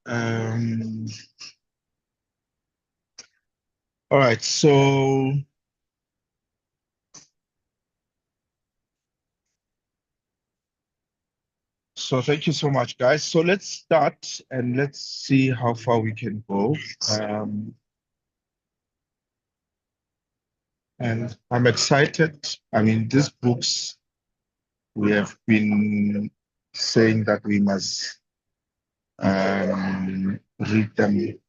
Um, all right, so thank you so much, guys. So let's start and let's see how far we can go. Um, and I'm excited. I mean, these books, we have been saying that we must read them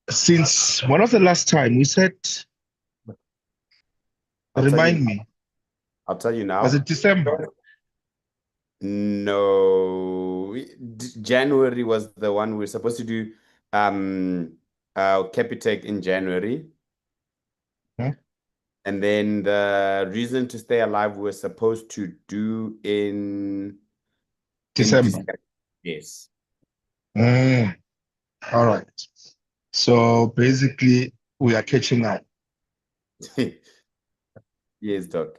since one of the last time we said, I'll tell you. remind me, I'll tell you was now. it December? No, January was the one we were supposed to do. CAPITEC in January, Huh? and then the reason to stay alive we were supposed to do in December. December. Yes. Mm, all right. So basically, we are catching up. Yes, Doc.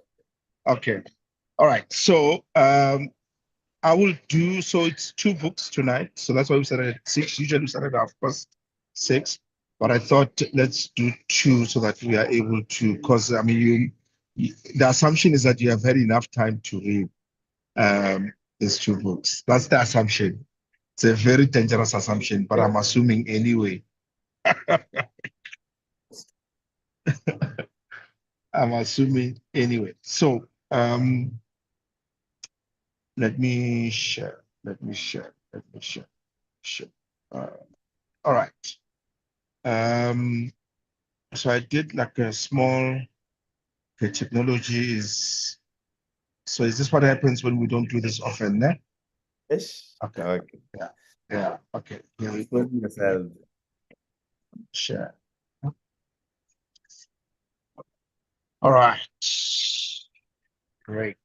Okay. All right. So I will do, so it's two books tonight. So that's why we started at 6. Usually we started at 6. But I thought let's do two so that we are able to, because I mean, the assumption is that you have had enough time to read these two books. That's the assumption. It's a very dangerous assumption, but I'm assuming anyway. I'm assuming anyway. So let me share. Let me share. Let me share. Share. All right. So I did like a small. Okay, technology is. So is this what happens when we don't do this often? Ne? Yes. Okay. Okay. Yeah. Yeah. Okay. Here we go. Expose yourself. Share. All right. Great.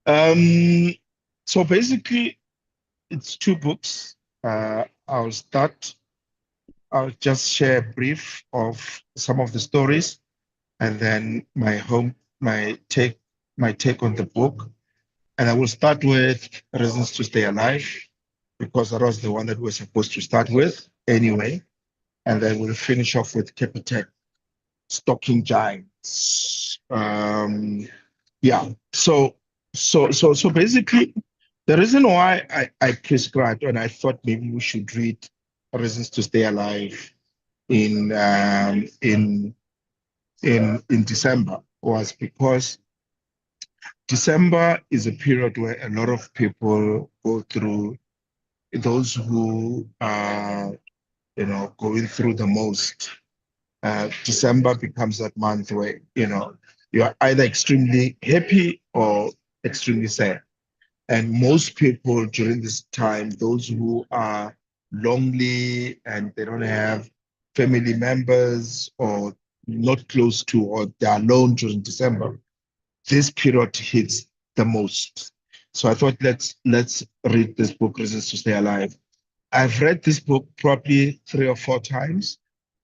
Um, so basically, it's two books. I'll start. I'll just share a brief of some of the stories, and then my take on the book. And I will start with Reasons to Stay Alive, because that was the one that we're supposed to start with anyway. And then we'll finish off with CAPITEC, Stalking Giants. Yeah. So basically, the reason why I prescribed and I thought maybe we should read Reasons to Stay Alive in in December was because December is a period where a lot of people go through, those who are going through the most. December becomes that month where you are either extremely happy or extremely sad. And most people during this time, those who are lonely and they don't have family members or not close to, or they're alone during December, this period hits the most. So I thought let's read this book, Reasons to Stay Alive. I've read this book probably 3 or 4 times.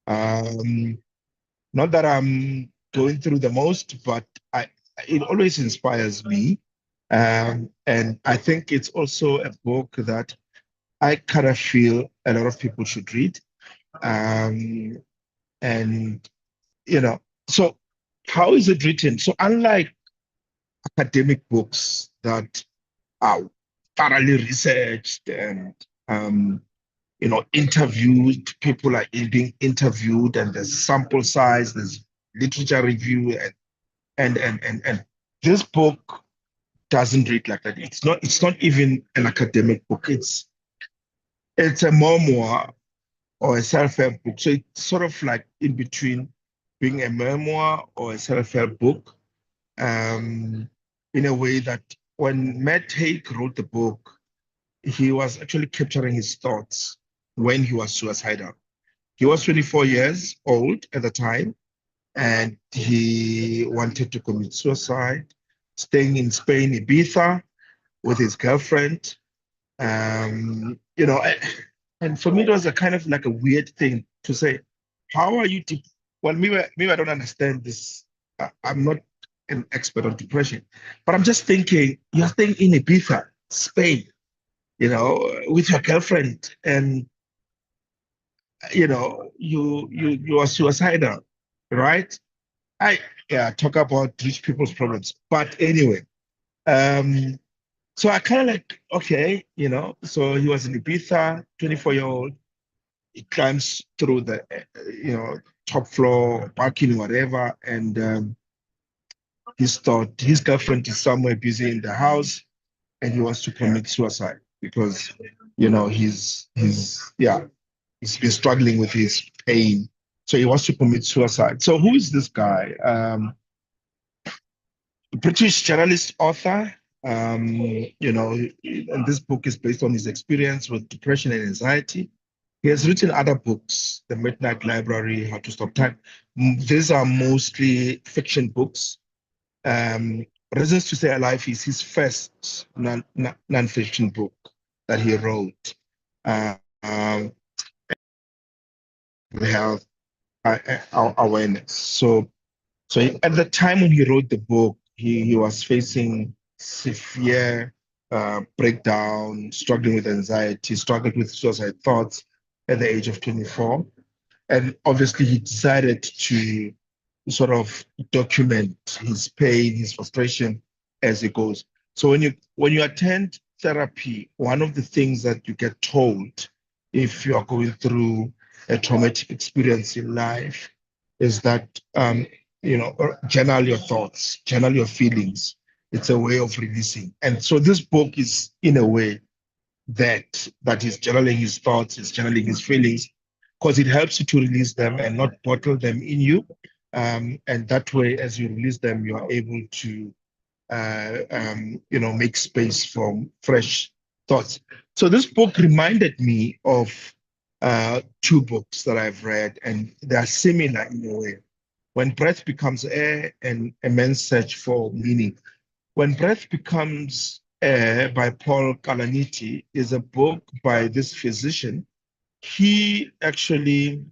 Um, Not that I'm going through the most, but it always inspires me. And I think it's also a book that I kind of feel a lot of people should read. Um, and, so how is it written? So unlike academic books that are thoroughly researched and, interviewed, people are being interviewed and there's sample size, there's literature review and this book doesn't read like that. It's not even an academic book. It's a memoir or a self-help book. So it's sort of like in between being a memoir or a self-help book, um, in a way that when Matt Haig wrote the book, he was actually capturing his thoughts when he was suicidal. He was 24 years old at the time, and he wanted to commit suicide, staying in Spain, Ibiza, with his girlfriend. You know, and for me, it was a kind of like a weird thing to say, how are you? Well, maybe I don't understand this. I'm not an expert on depression, but I'm just thinking, you're staying in Ibiza, Spain. with your girlfriend, and you are suicidal, right? I Yeah, talk about rich people's problems. But anyway, um, so I kind of like, okay, so he was in Ibiza, 24-year-old. He climbs through the, top floor, parking, whatever, and he's thought his girlfriend is somewhere busy in the house, and he wants to commit suicide because, yeah, he's been struggling with his pain. So he wants to commit suicide. So who is this guy? British journalist, author. And this book is based on his experience with depression and anxiety. He has written other books, The Midnight Library, How to Stop Time. These are mostly fiction books. Um, Reasons to Stay Alive is his first non-fiction book that he wrote. Um, Health awareness. So at the time when he wrote the book, he was facing severe breakdown, struggling with anxiety, struggled with suicide thoughts at the age of 24. And obviously, he decided to sort of document his pain, his frustration as it goes. So when you attend therapy, one of the things that you get told if you are going through a traumatic experience in life is that journal your thoughts, journal your feelings. It's a way of releasing. And so this book is in a way that he's journaling his thoughts, he's journaling his feelings, because it helps you to release them and not bottle them in you. And that way, as you release them, you are able to, make space for fresh thoughts. So this book reminded me of two books that I've read, and they are similar in a way. When Breath Becomes Air and A Man's Search for Meaning. When Breath Becomes Air by Paul Kalaniti is a book by this physician. He actually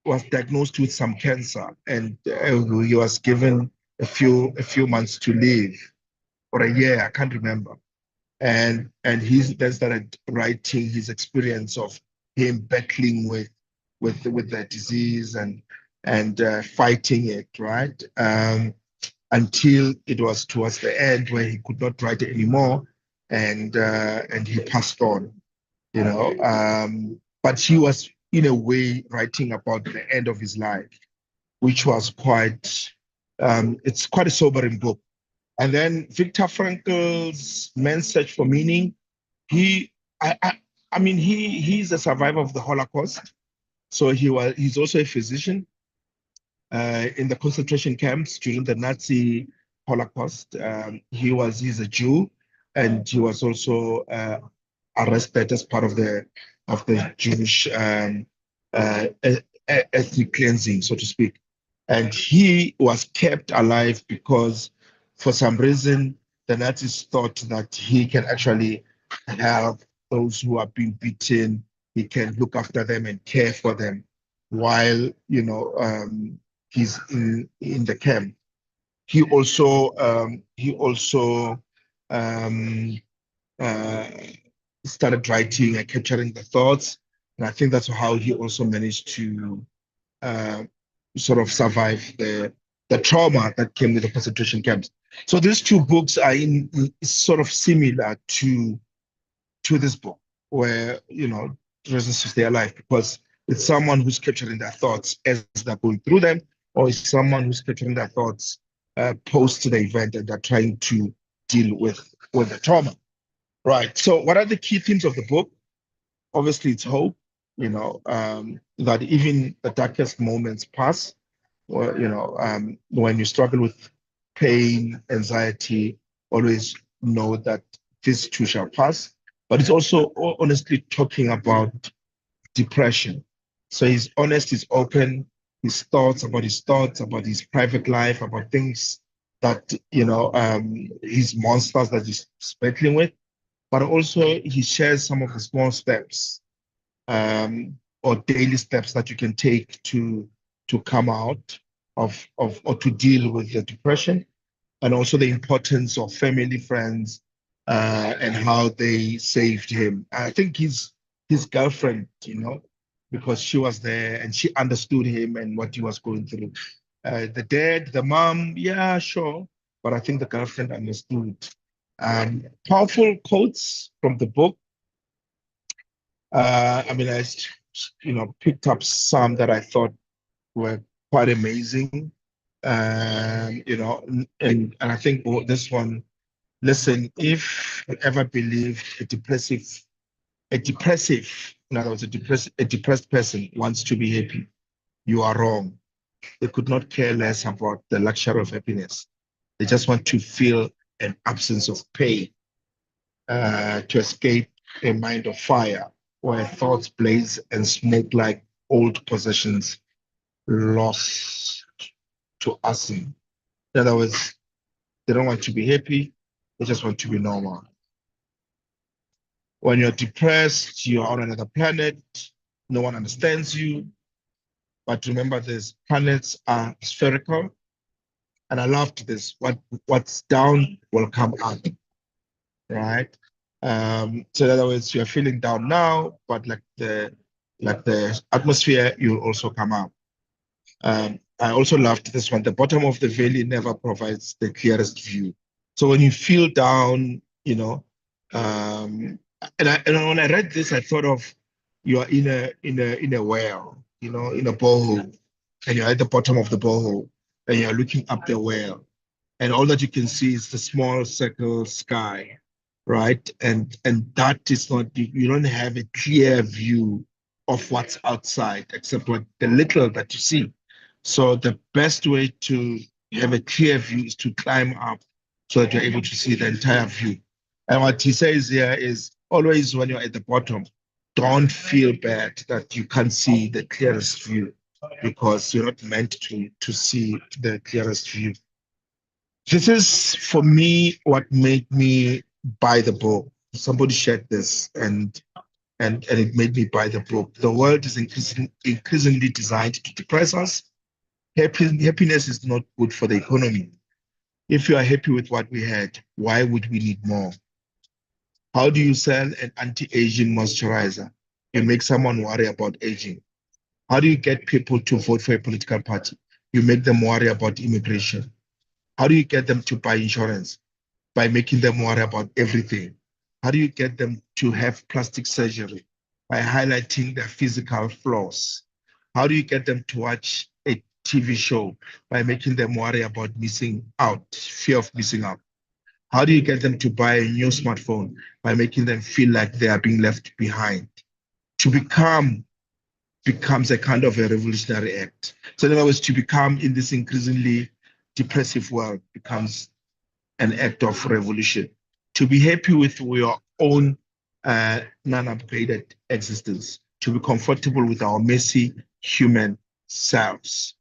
was diagnosed with some cancer, and he was given a few months to live, or a year, I can't remember. And he then started writing his experience of him battling with the disease and fighting it, right? Until it was towards the end where he could not write anymore, and he passed on. But he was in a way writing about the end of his life, which was it's quite a sobering book. And then Viktor Frankl's Man's Search for Meaning. He, I mean, he's a survivor of the Holocaust, so he's also a physician in the concentration camps during the Nazi Holocaust. He's a Jew, and he was also arrested as part of the Jewish ethnic cleansing, so to speak. And he was kept alive because, for some reason, the Nazis thought that he can actually help those who are being beaten. He can look after them and care for them while he's in the camp. He also um, uh, started writing and capturing the thoughts, and I think that's how he also managed to uh, sort of survive the trauma that came with the concentration camps. So these two books are in sort of similar to this book, where Reasons to Stay Alive, because it's someone who's capturing their thoughts as they're going through them, or it's someone who's capturing their thoughts post the event and they're trying to deal with the trauma. Right. So, what are the key themes of the book? Obviously, it's hope. That even the darkest moments pass. Or when you struggle with pain, anxiety, always know that this too shall pass. But it's also honestly talking about depression. So he's honest, he's open, his thoughts, about his private life, about things that his monsters that he's battling with. But also he shares some of the small steps or daily steps that you can take to come out of or to deal with the depression, and also the importance of family, friends, and how they saved him. I think his girlfriend, because she was there and she understood him and what he was going through. The dad, the mom, yeah, sure, but I think the girlfriend understood. Powerful quotes from the book. I mean, picked up some that I thought were quite amazing. And I think this one. Listen, if you ever believe in other words, a depressed person wants to be happy, you are wrong. They could not care less about the luxury of happiness. They just want to feel an absence of pain, to escape a mind of fire where thoughts blaze and smoke like old possessions lost to us. In other words, they don't want to be happy, they just want to be normal. When you're depressed, you're on another planet, no one understands you. But remember this, planets are spherical. And I loved this. What's down will come up, right? So in other words, you're feeling down now, but like the atmosphere, you'll also come up. I also loved this one. The bottom of the valley never provides the clearest view. So when you feel down, and when I read this, I thought of you are in a well, in a borehole, and you're at the bottom of the borehole, and you're looking up the well, and all that you can see is the small circle sky, right? And that is not, you don't have a clear view of what's outside except what the little that you see. So the best way to have a clear view is to climb up so that you're able to see the entire view. And what he says here is always when you're at the bottom, don't feel bad that you can't see the clearest view because you're not meant to see the clearest view. This is for me what made me buy the book. Somebody shared this and it made me buy the book. The world is increasingly designed to depress us. Happiness is not good for the economy. If you are happy with what we had, why would we need more? How do you sell an anti-aging moisturizer? You make someone worry about aging. How do you get people to vote for a political party? You make them worry about immigration. How do you get them to buy insurance? By making them worry about everything. How do you get them to have plastic surgery? By highlighting their physical flaws. How do you get them to watch a TV show? By making them worry about missing out, fear of missing out. How do you get them to buy a new smartphone? By making them feel like they are being left behind. To become becomes a kind of a revolutionary act. So in other words, to become in this increasingly depressive world becomes an act of revolution. To be happy with your own non-upgraded existence, to be comfortable with our messy human selves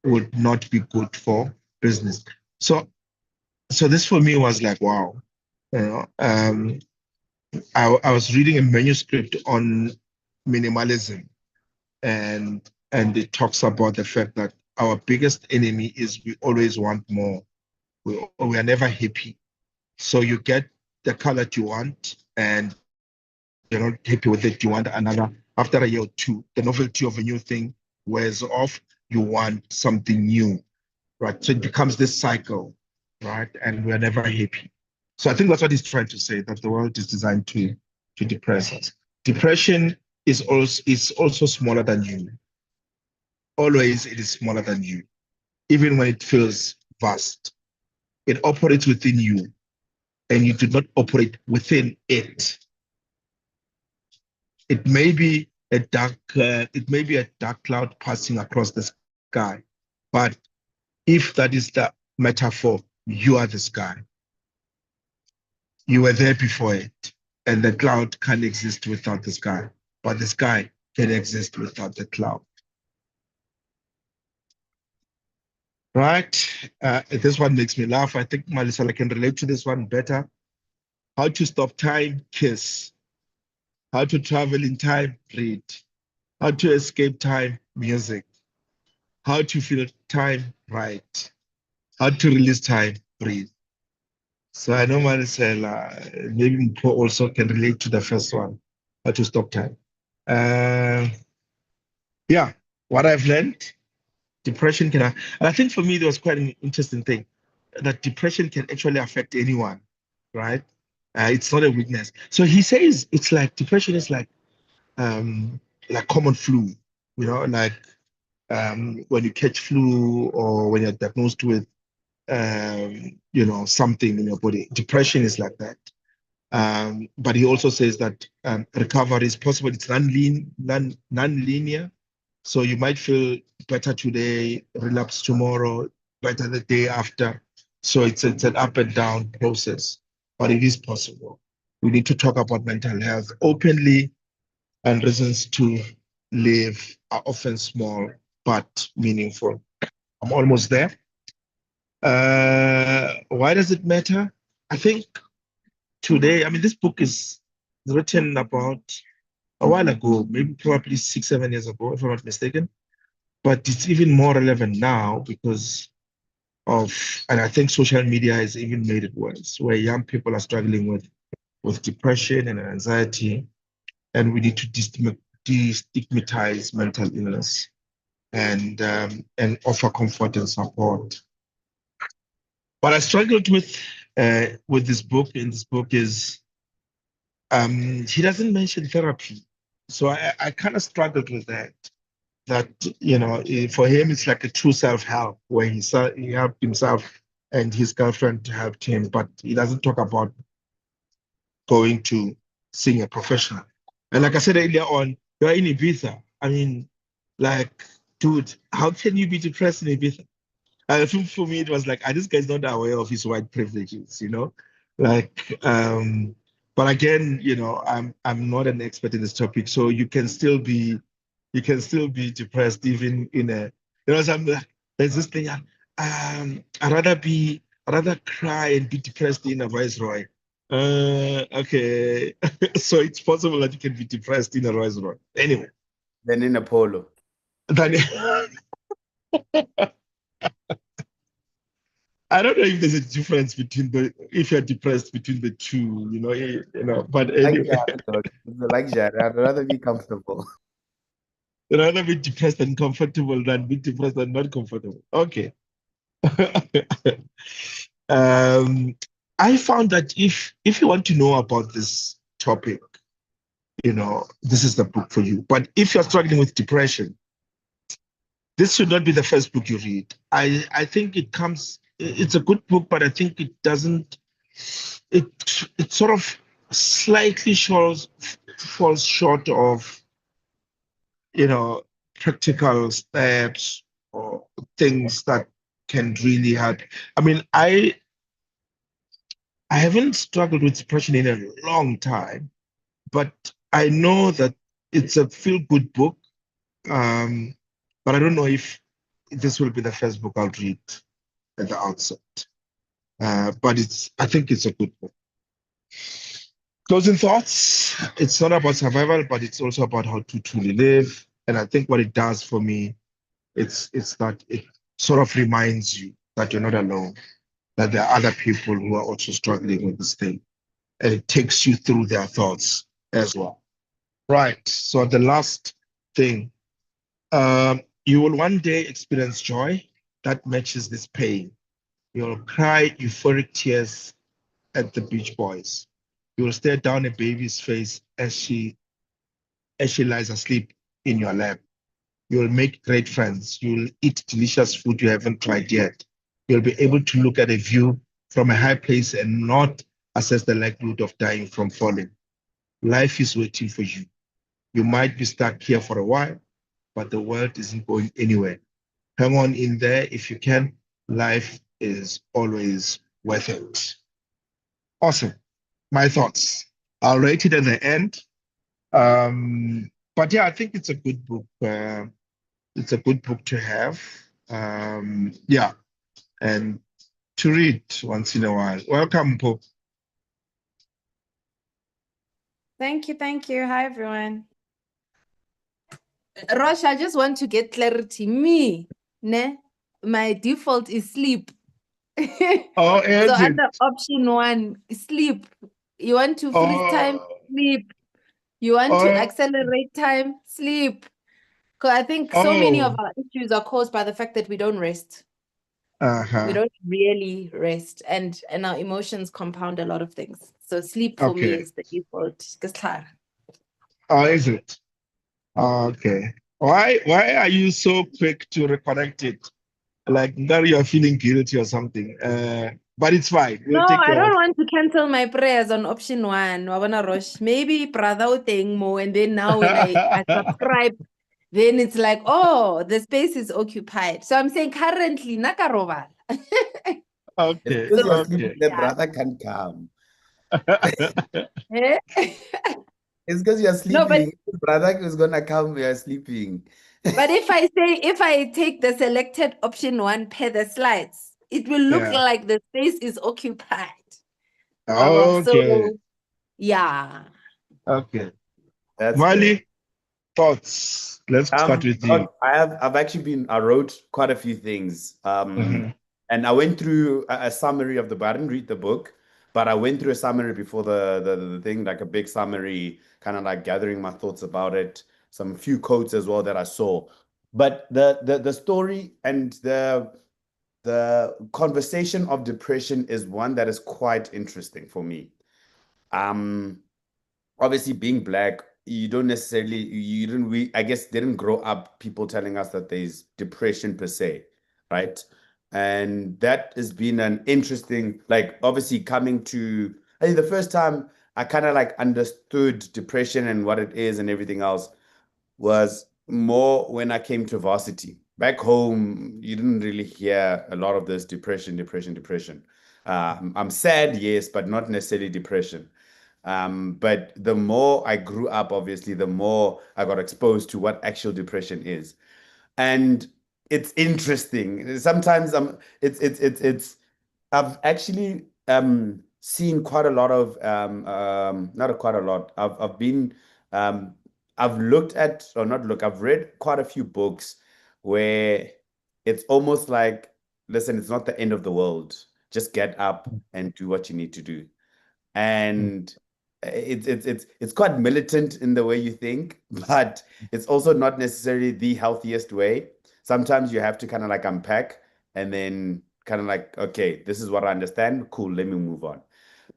would not be good for business. So this for me was like, wow. You know, I was reading a manuscript on minimalism, and it talks about the fact that our biggest enemy is we always want more. We are never happy. So you get the color that you want, and you're not happy with it. You want another. After a year or two, the novelty of a new thing wears off. You want something new, right? So it becomes this cycle, right? And we're never happy. So I think that's what he's trying to say, that the world is designed to depress us. Depression is also smaller than you. Always it is smaller than you, even when it feels vast. It operates within you, and you do not operate within it. It may be a dark cloud passing across the sky, but if that is the metaphor, you are the sky. You were there before it, and the cloud can't exist without the sky, but the sky can exist without the cloud. Right? This one makes me laugh. I think Melissa can relate to this one better. How to stop time? Kiss. How to travel in time? Read. How to escape time? Music. How to feel time? Write. How to release time? Breathe. So I know Maricela, maybe Mpho also can relate to the first one, to stop time. Yeah, what I've learned, depression can, and I think for me, there was quite an interesting thing that depression can actually affect anyone, right? It's not a weakness. So he says it's like depression is like common flu, when you catch flu or when you're diagnosed with something in your body. Depression is like that. But he also says that recovery is possible. It's non-linear. So you might feel better today, relapse tomorrow, better the day after. So it's an up and down process, but it is possible. We need to talk about mental health openly, and reasons to live are often small but meaningful. I'm almost there. Why does it matter? I think today, I mean, this book is written about a while ago, maybe probably 6, 7 years ago, if I'm not mistaken. But it's even more relevant now because and I think social media has even made it worse, where young people are struggling with depression and anxiety, and we need to destigmatize mental illness and offer comfort and support. What I struggled with this book, in this book, is he doesn't mention therapy. So I kind of struggled with that. That, for him, it's like a true self-help where he helped himself and his girlfriend helped him, but he doesn't talk about going to seeing a professional. And like I said earlier on, you're in Ibiza. I mean, like, dude, how can you be depressed in Ibiza? For me, it was like, this guy's not aware of his white privileges, Like, but again, I'm not an expert in this topic, so you can still be depressed even in there's this thing, I'd rather cry and be depressed in a viceroy. Okay. So it's possible that you can be depressed in a viceroy. Anyway, Then in a polo. then I don't know if there's a difference if you're depressed between the two, but Like anyway, Jare, though. Like Jare, I'd rather be comfortable. rather be depressed and comfortable than be depressed and not comfortable. Okay. um, I found that if you want to know about this topic, this is the book for you. But if you're struggling with depression, this should not be the first book you read. I think it's a good book, but I think it sort of slightly falls short of, practical steps or things that can really help. I mean, I haven't struggled with depression in a long time, but I know that it's a feel-good book. Um, but I don't know if this will be the first book I'll read at the outset. But I think it's a good book. Closing thoughts. It's not about survival, but it's also about how to truly live. And I think what it does for me, it's that it sort of reminds you that you're not alone, that there are other people who are also struggling with this thing. And it takes you through their thoughts as well. Right. So the last thing, you will one day experience joy that matches this pain. You'll cry euphoric tears at the Beach Boys. You will stare down a baby's face as she lies asleep in your lap. You'll make great friends. You'll eat delicious food you haven't tried yet. You'll be able to look at a view from a high place and not assess the likelihood of dying from falling. Life is waiting for you. You might be stuck here for a while, but the world isn't going anywhere. Hang on in there if you can. Life is always worth it. Awesome. My thoughts. I'll rate it at the end. But yeah, I think it's a good book. It's a good book to have. Yeah, and to read once in a while. Welcome, Pope. Thank you. Thank you. Hi, everyone. Rosh, I just want to get clarity. Me, ne? My default is sleep. Oh, So is it? under option one, sleep. You want to freeze time, Oh, sleep. You want to oh, accelerate time, sleep. Because I think so many of oh. our issues are caused by the fact that we don't rest. We Uh-huh. don't really rest, and our emotions compound a lot of things. So sleep for me Okay. is the default. Oh, is it? Okay. Why are you so quick to reconnect it? Like that you're feeling guilty or something. But it's fine. No, We'll take I your don't word. want to cancel my prayers on option one. Wabana Rosh. Maybe brother Uteng mo, and then now when I subscribe, then it's like, oh, the space is occupied. So I'm saying currently, Nakarobal. It's Okay, because So you're sleeping, okay. the brother can't come. eh? It's because you're No, but sleeping. The brother is gonna come, you're sleeping. if I take the selected option one per the slides, it will look Yeah. like the space is occupied. Okay. So yeah. Okay. That's fair. Mali, thoughts. Let's start with you. I've actually I wrote quite a few things. Mhm. And I went through a summary of the book. I didn't read the book, but I went through a summary before the thing, like a big summary, kind of like gathering my thoughts about it, some few quotes as well that I saw. But the story and the conversation of depression is one that is quite interesting for me. Um, Obviously being black, you don't necessarily you didn't we I guess didn't grow up people telling us that there's depression per se, right? And that has been an interesting, like obviously coming to, I think the first time I kind of like understood depression and what it is and everything else was more when I came to varsity. Back home, you didn't really hear a lot of this depression, depression, depression. I'm sad, yes, but not necessarily depression. But the more I grew up, obviously, the more I got exposed to what actual depression is. And it's interesting. Sometimes it's I've actually seen quite a lot of not quite a lot. I've been um I've looked at, or not look, I've read quite a few books where it's almost like, listen, it's not the end of the world. Just get up and do what you need to do. And it's quite militant in the way you think, but it's also not necessarily the healthiest way. Sometimes you have to kind of like unpack and then kind of like, okay, this is what I understand. Cool, let me move on.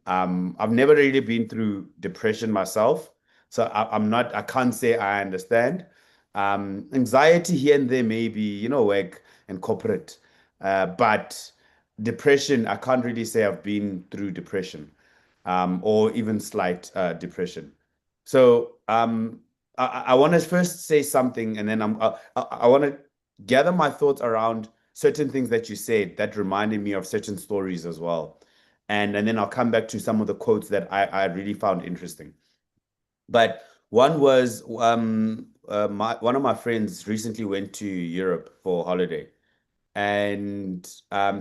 I've never really been through depression myself, so I can't say I understand. Anxiety here and there, maybe, work and corporate, but depression, I can't really say I've been through depression, or even slight depression. So I want to first say something, and then I want to gather my thoughts around certain things that you said that reminded me of certain stories as well. And then I'll come back to some of the quotes that I really found interesting. But one was one of my friends recently went to Europe for holiday, and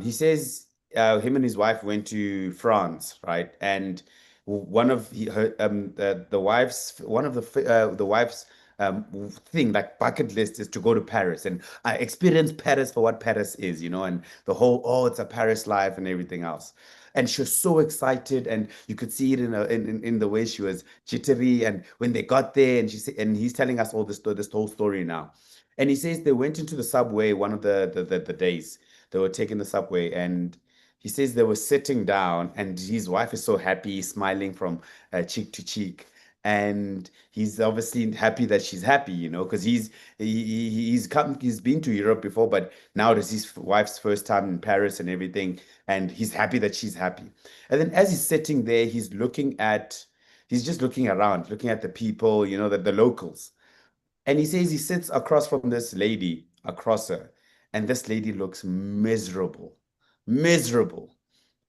he says him and his wife went to France, right? And one of her the wife's one of the wife's thing, like bucket list, is to go to Paris, and I experienced Paris for what Paris is, and the whole, oh, it's a Paris life and everything else. And she was so excited, and you could see it in the way she was jittery. And when they got there, and she said, and he's telling us all this whole story now. And he says they went into the subway one of the days. They were taking the subway, and he says they were sitting down, and his wife is so happy, smiling from cheek to cheek. And he's obviously happy that she's happy, because he's been to Europe before, but now it is his wife's first time in Paris and everything, and he's happy that she's happy. And then as he's sitting there, he's just looking around, looking at the people, the locals. And he says he sits across from this lady, across her, and this lady looks miserable, miserable.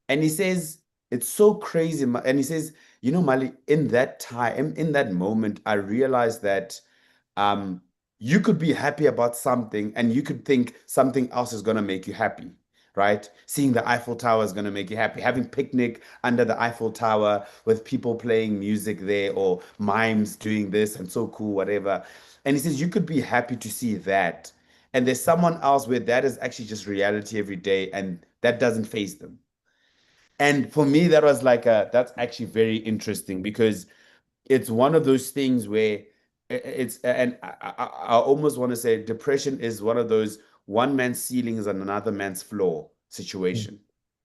And he says, it's so crazy. And he says, Mali, in that time, in that moment, I realized that um, you could be happy about something and you could think something else is going to make you happy, right? Seeing the Eiffel Tower is going to make you happy. Having picnic under the Eiffel Tower with people playing music there, or mimes doing this and so cool, whatever. And he says you could be happy to see that. And there's someone else where that is actually just reality every day, and that doesn't faze them. And for me, that was like that's actually very interesting because it's one of those things where it's, and I almost want to say depression is one of those one man's ceiling is another man's floor situation,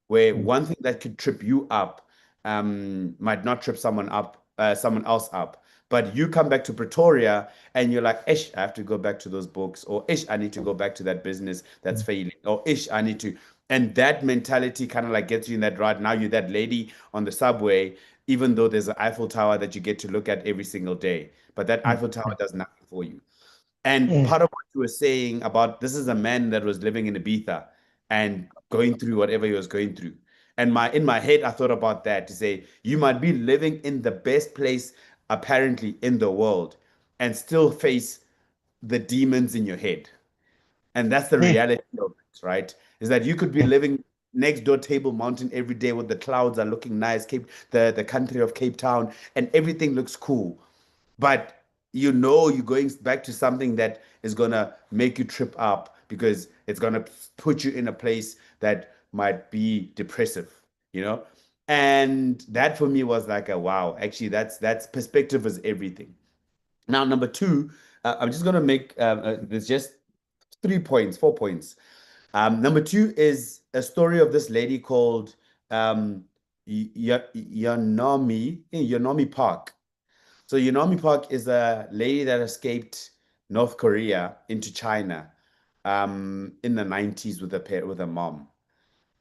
where Mm. one thing that could trip you up might not trip someone else up. But you come back to Pretoria and you're like, ish, I have to go back to those books, or ish, I need to go back to that business that's failing, or ish, I need to. And that mentality kind of like gets you in that ride. Now you're that lady on the subway, even though there's an Eiffel Tower that you get to look at every single day. But that Mm. Eiffel Tower does nothing for you. And Mm. part of what you were saying about this is a man that was living in Ibiza and going through whatever he was going through. And in my head, I thought about that to say you might be living in the best place apparently in the world and still face the demons in your head. And that's the Mm. reality of it, right? Is that you could be living next door Table Mountain every day with the clouds are looking nice, the country of Cape Town, and everything looks cool. But you know you're going back to something that is gonna make you trip up because it's gonna put you in a place that might be depressive, you know? And that for me was like a wow, actually that's perspective is everything. Now, number two, I'm just gonna make there's just 3 points, 4 points. Number two is a story of this lady called Yonomi Park. So Yonomi Park is a lady that escaped North Korea into China in the 90s with her mom.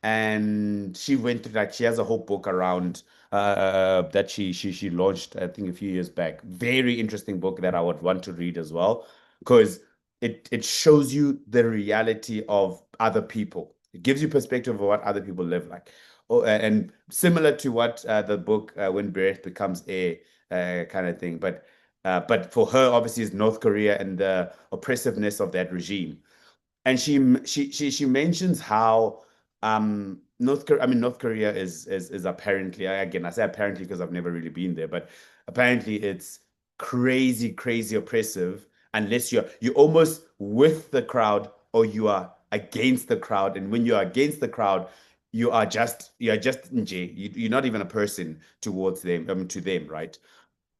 And she went through like she has a whole book around that she launched I think a few years back. Very interesting book that I would want to read as well because it shows you the reality of other people. It gives you perspective of what other people live like. Oh, and similar to what the book When Breath Becomes Air kind of thing. But for her, obviously, is North Korea and the oppressiveness of that regime. And she mentions how North Korea is apparently, again, I say apparently because I've never really been there, but apparently it's crazy oppressive unless you're almost with the crowd or you are against the crowd. And when you're against the crowd, you're just nje. You're not even a person towards them, to them, right?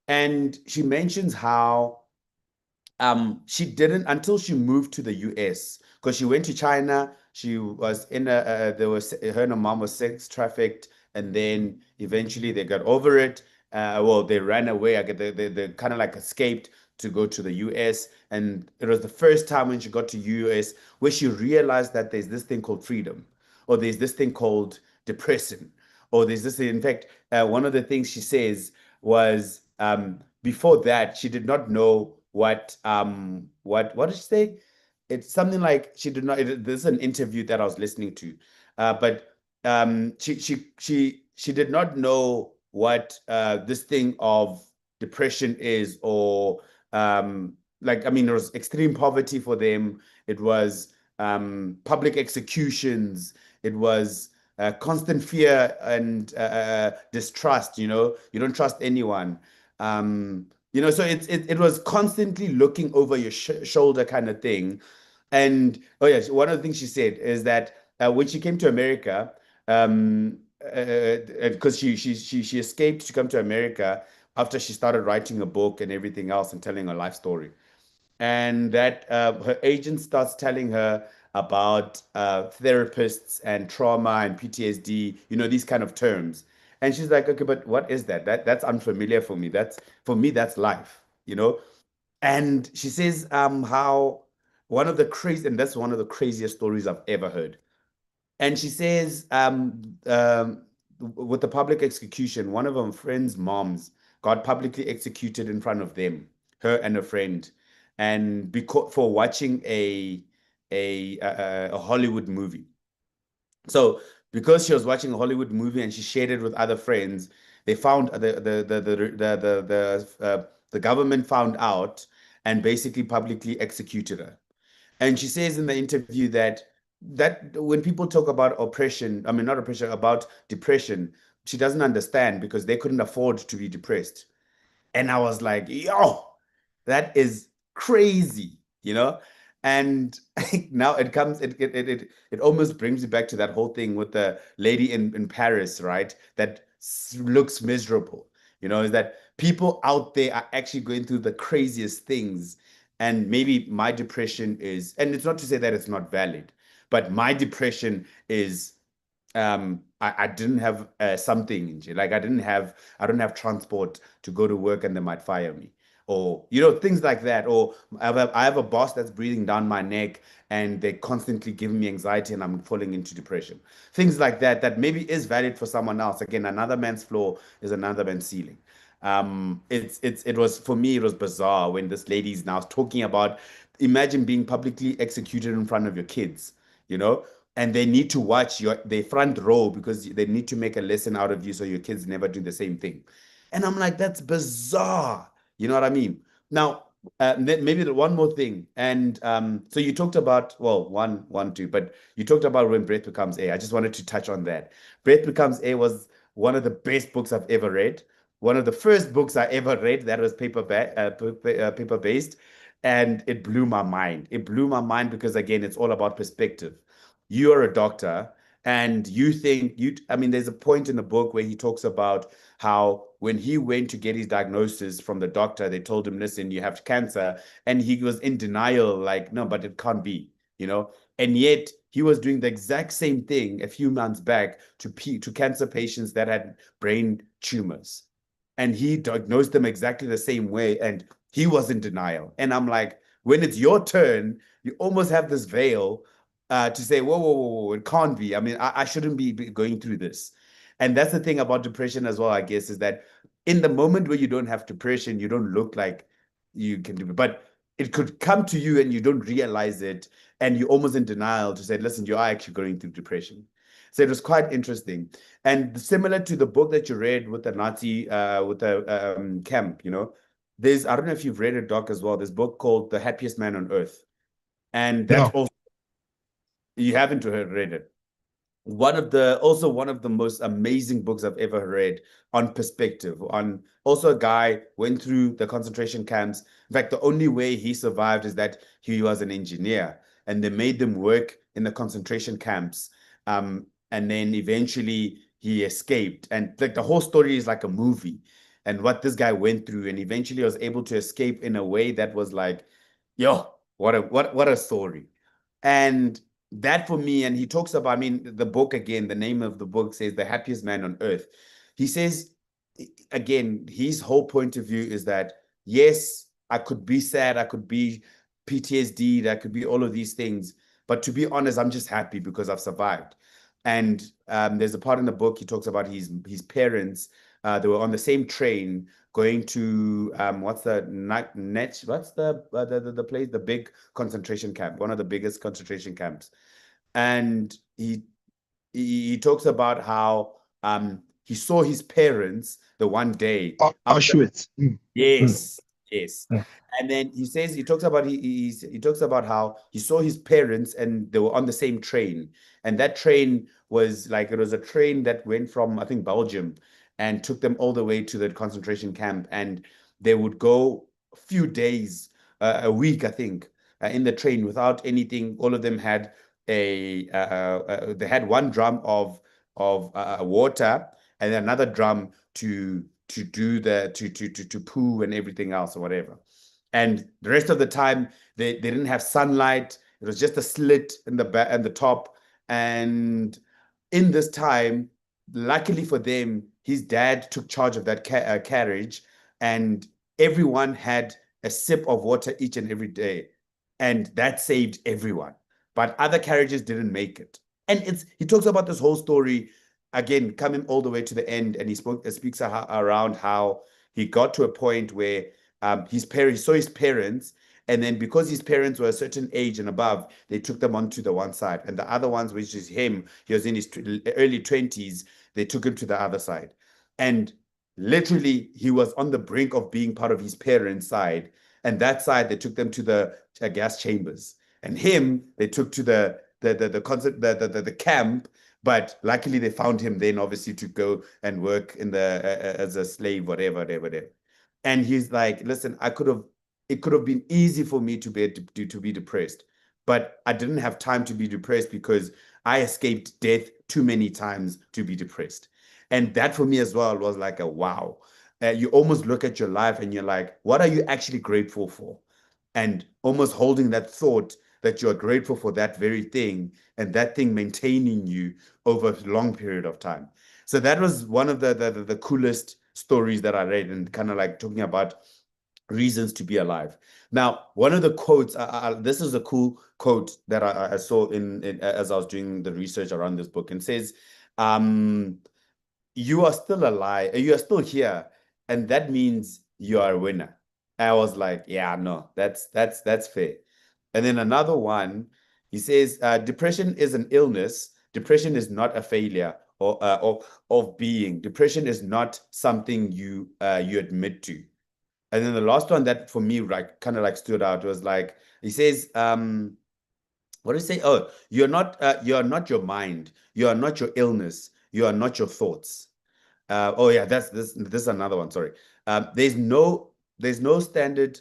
And she mentions how she didn't until she moved to the US because she went to China. She was in there was her and her mom was sex trafficked, and then eventually they got over it. Well, they ran away. I get they kind of like escaped to go to the US, and it was the first time when she got to US where she realized that there's this thing called freedom, or there's this thing called depression, or there's this. In fact, one of the things she says was before that she did not know what did she say? It's something like she did not. This is an interview that I was listening to, but she did not know what this thing of depression is, or like I mean, it was extreme poverty for them. It was public executions. It was constant fear and distrust. You know, you don't trust anyone. So it was constantly looking over your shoulder kind of thing. And oh yes, one of the things she said is that when she came to America, because she escaped to come to America after she started writing a book and everything else and telling her life story, and that her agent starts telling her about therapists and trauma and PTSD, these kind of terms. And she's like, okay, but what is that? That's unfamiliar for me. That's life. And she says how one of the crazy, and that's one of the craziest stories I've ever heard. And she says, with the public execution, one of her friend's moms got publicly executed in front of them, her and a friend, and because for watching a Hollywood movie. So because she was watching a Hollywood movie and she shared it with other friends, they found the government found out and basically publicly executed her. And she says in the interview that when people talk about oppression, I mean not oppression, about depression, she doesn't understand because they couldn't afford to be depressed. And I was like, yo, that is crazy, you know? And now it almost brings you back to that whole thing with the lady in Paris, right? That looks miserable. Is that people out there are actually going through the craziest things. And maybe my depression is, and it's not to say that it's not valid, but my depression is I didn't have something, like I don't have transport to go to work and they might fire me, or things like that. Or I have a boss that's breathing down my neck and they're constantly giving me anxiety and I'm falling into depression. Things like that maybe is valid for someone else. Again, another man's floor is another man's ceiling. It was, for me, it was bizarre when this lady's now talking about, imagine being publicly executed in front of your kids, you know and they need to watch their front row because they need to make a lesson out of you so your kids never do the same thing. And I'm like, that's bizarre. You know what I mean? Now, then maybe one more thing. And so you talked about, well, two, but you talked about When Breath Becomes Air. I just wanted to touch on that. Breath Becomes Air was one of the best books I've ever read. One of the first books I ever read that was paper based, and it blew my mind. It blew my mind because, again, it's all about perspective. You are a doctor and you think there's a point in the book where he talks about how when he went to get his diagnosis from the doctor, they told him, listen, you have cancer. And he was in denial, like, no, but it can't be. And yet he was doing the exact same thing a few months back to cancer patients that had brain tumors. And he diagnosed them exactly the same way. And he was in denial. And I'm like, when it's your turn, you almost have this veil to say, whoa, whoa, whoa, whoa, it can't be. I shouldn't be going through this. And that's the thing about depression as well, I guess, is that in the moment where you don't have depression, you don't look like you can do it. But it could come to you and you don't realize it. And you're almost in denial to say, listen, you are actually going through depression. So it was quite interesting. And similar to the book that you read with the Nazi, with the camp, I don't know if you've read it, Doc, as well. This book called The Happiest Man on Earth. And that's No. also, you haven't read it. One of the most amazing books I've ever read on perspective. On also, a guy went through the concentration camps. In fact, the only way he survived is that he was an engineer, and they made them work in the concentration camps. And then eventually he escaped, and like the whole story is like a movie, and what this guy went through, and eventually was able to escape in a way that was like, yo, what a story. And that for me, and he talks about, the book, again, the name of the book says The Happiest Man on Earth. He says, again, his whole point of view is that, yes, I could be sad, I could be PTSD, that could be all of these things. But to be honest, I'm just happy because I've survived. And there's a part in the book he talks about his parents. They were on the same train going to what's the place, the big concentration camp, one of the biggest concentration camps. And he talks about how he saw his parents the one day. Auschwitz. Yes, yes. Mm. And then he talks about how he saw his parents and they were on the same train. And that train was like, it was a train that went from, I think, Belgium and took them all the way to the concentration camp. And they would go a few days, a week, I think, in the train without anything. All of them had they had one drum of water and another drum to poo and everything else or whatever. And the rest of the time they didn't have sunlight. It was just a slit in the back and the top. And in this time, luckily for them, his dad took charge of that carriage, and everyone had a sip of water each and every day, and that saved everyone. But other carriages didn't make it. And he talks about this whole story, again, coming all the way to the end, and he speaks around how he got to a point where he saw his parents, and then because his parents were a certain age and above, they took them onto the one side, and the other ones, which is him, he was in his early 20s, they took him to the other side. And literally, he was on the brink of being part of his parents' side, and that side, they took them to the gas chambers, and him, they took to the camp. But luckily, they found him then, obviously, to go and work in as a slave, whatever. And he's like, listen, it could have been easy for me to be depressed. but I didn't have time to be depressed because I escaped death too many times to be depressed. And that for me as well was like a wow. You almost look at your life and you're like, what are you actually grateful for? And almost holding that thought that you're grateful for that very thing and that thing maintaining you over a long period of time. So that was one of the coolest stories that I read, and kind of like talking about reasons to be alive. Now, one of the quotes, this is a cool quote that I saw as I was doing the research around this book, and says, you are still alive, you are still here, and that means you are a winner. I was like, yeah, no, that's fair. And then another one, he says, depression is an illness. Depression is not a failure or of being. Depression is not something you admit to. And then the last one that for me like kind of like stood out was like, he says, what does he say? Oh, you're not your mind. You are not your illness. You are not your thoughts. Oh yeah, this is another one. Sorry. There's no standard.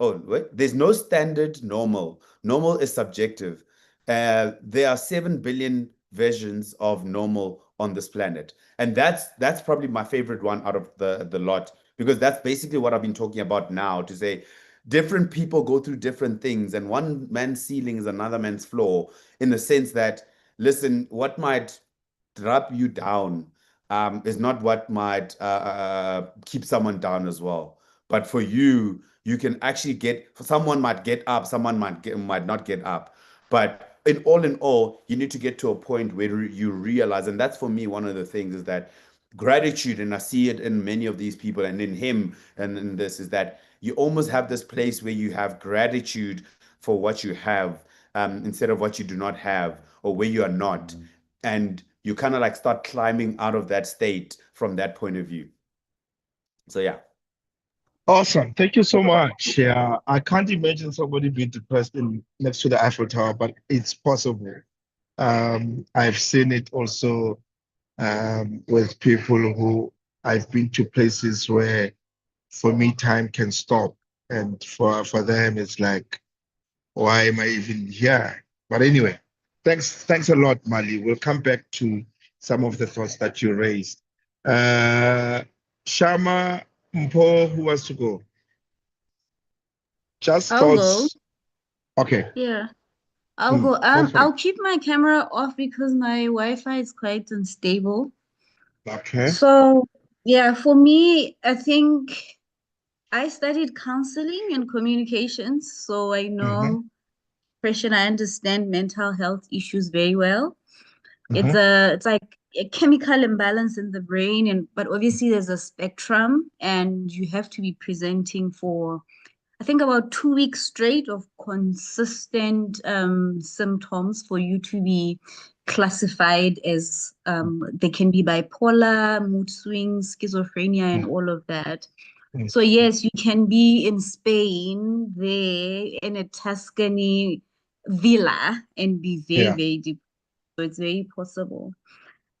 Oh wait, there's no standard normal. Normal is subjective. There are 7 billion versions of normal on this planet, and that's probably my favorite one out of the lot, because that's basically what I've been talking about now, to say different people go through different things, and one man's ceiling is another man's floor, in the sense that, listen, what might drop you down is not what might keep someone down as well. But for you, you can actually someone might get up, someone might not get up. But in all, you need to get to a point where you realize, and that's for me one of the things, is that gratitude, and I see it in many of these people and in him and in this, is that you almost have this place where you have gratitude for what you have, instead of what you do not have or where you are not. And you kind of like start climbing out of that state from that point of view. So yeah. Awesome. Thank you so much. Yeah, I can't imagine somebody being depressed next to the Eiffel Tower, but it's possible. I've seen it also with people who I've been to places where, for me, time can stop, and for them, it's like, why am I even here? But anyway, thanks a lot, Mali. We'll come back to some of the thoughts that you raised. Shama, Mpo, who wants to go? Just I'll go. thoughts. Okay. Yeah, I'll Go go. for I'll it. keep my camera off because my Wi-Fi is quite unstable. Okay. So, yeah, for me, I think I studied counseling and communications, so I know depression. I understand mental health issues very well. It's like a chemical imbalance in the brain, but obviously there's a spectrum, and you have to be presenting for, I think, about 2 weeks straight of consistent symptoms for you to be classified as, they can be bipolar, mood swings, schizophrenia, and all of that. So yes, you can be in Spain, there in a Tuscany villa, and be very, very deep. So it's very possible.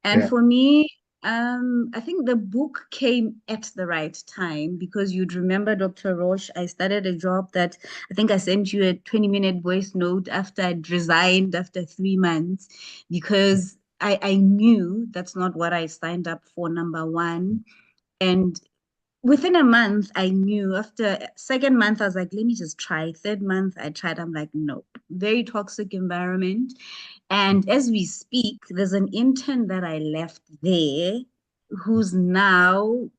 And for me, I think the book came at the right time, because you'd remember, Dr. Roche, I started a job that I think I sent you a 20-minute voice note after I'd resigned after 3 months, because I knew that's not what I signed up for, number one. And within a month, I knew. After second month, I was like, let me just try. Third month, I tried. I'm like, nope. Very toxic environment. And as we speak, there's an intern that I left there who's now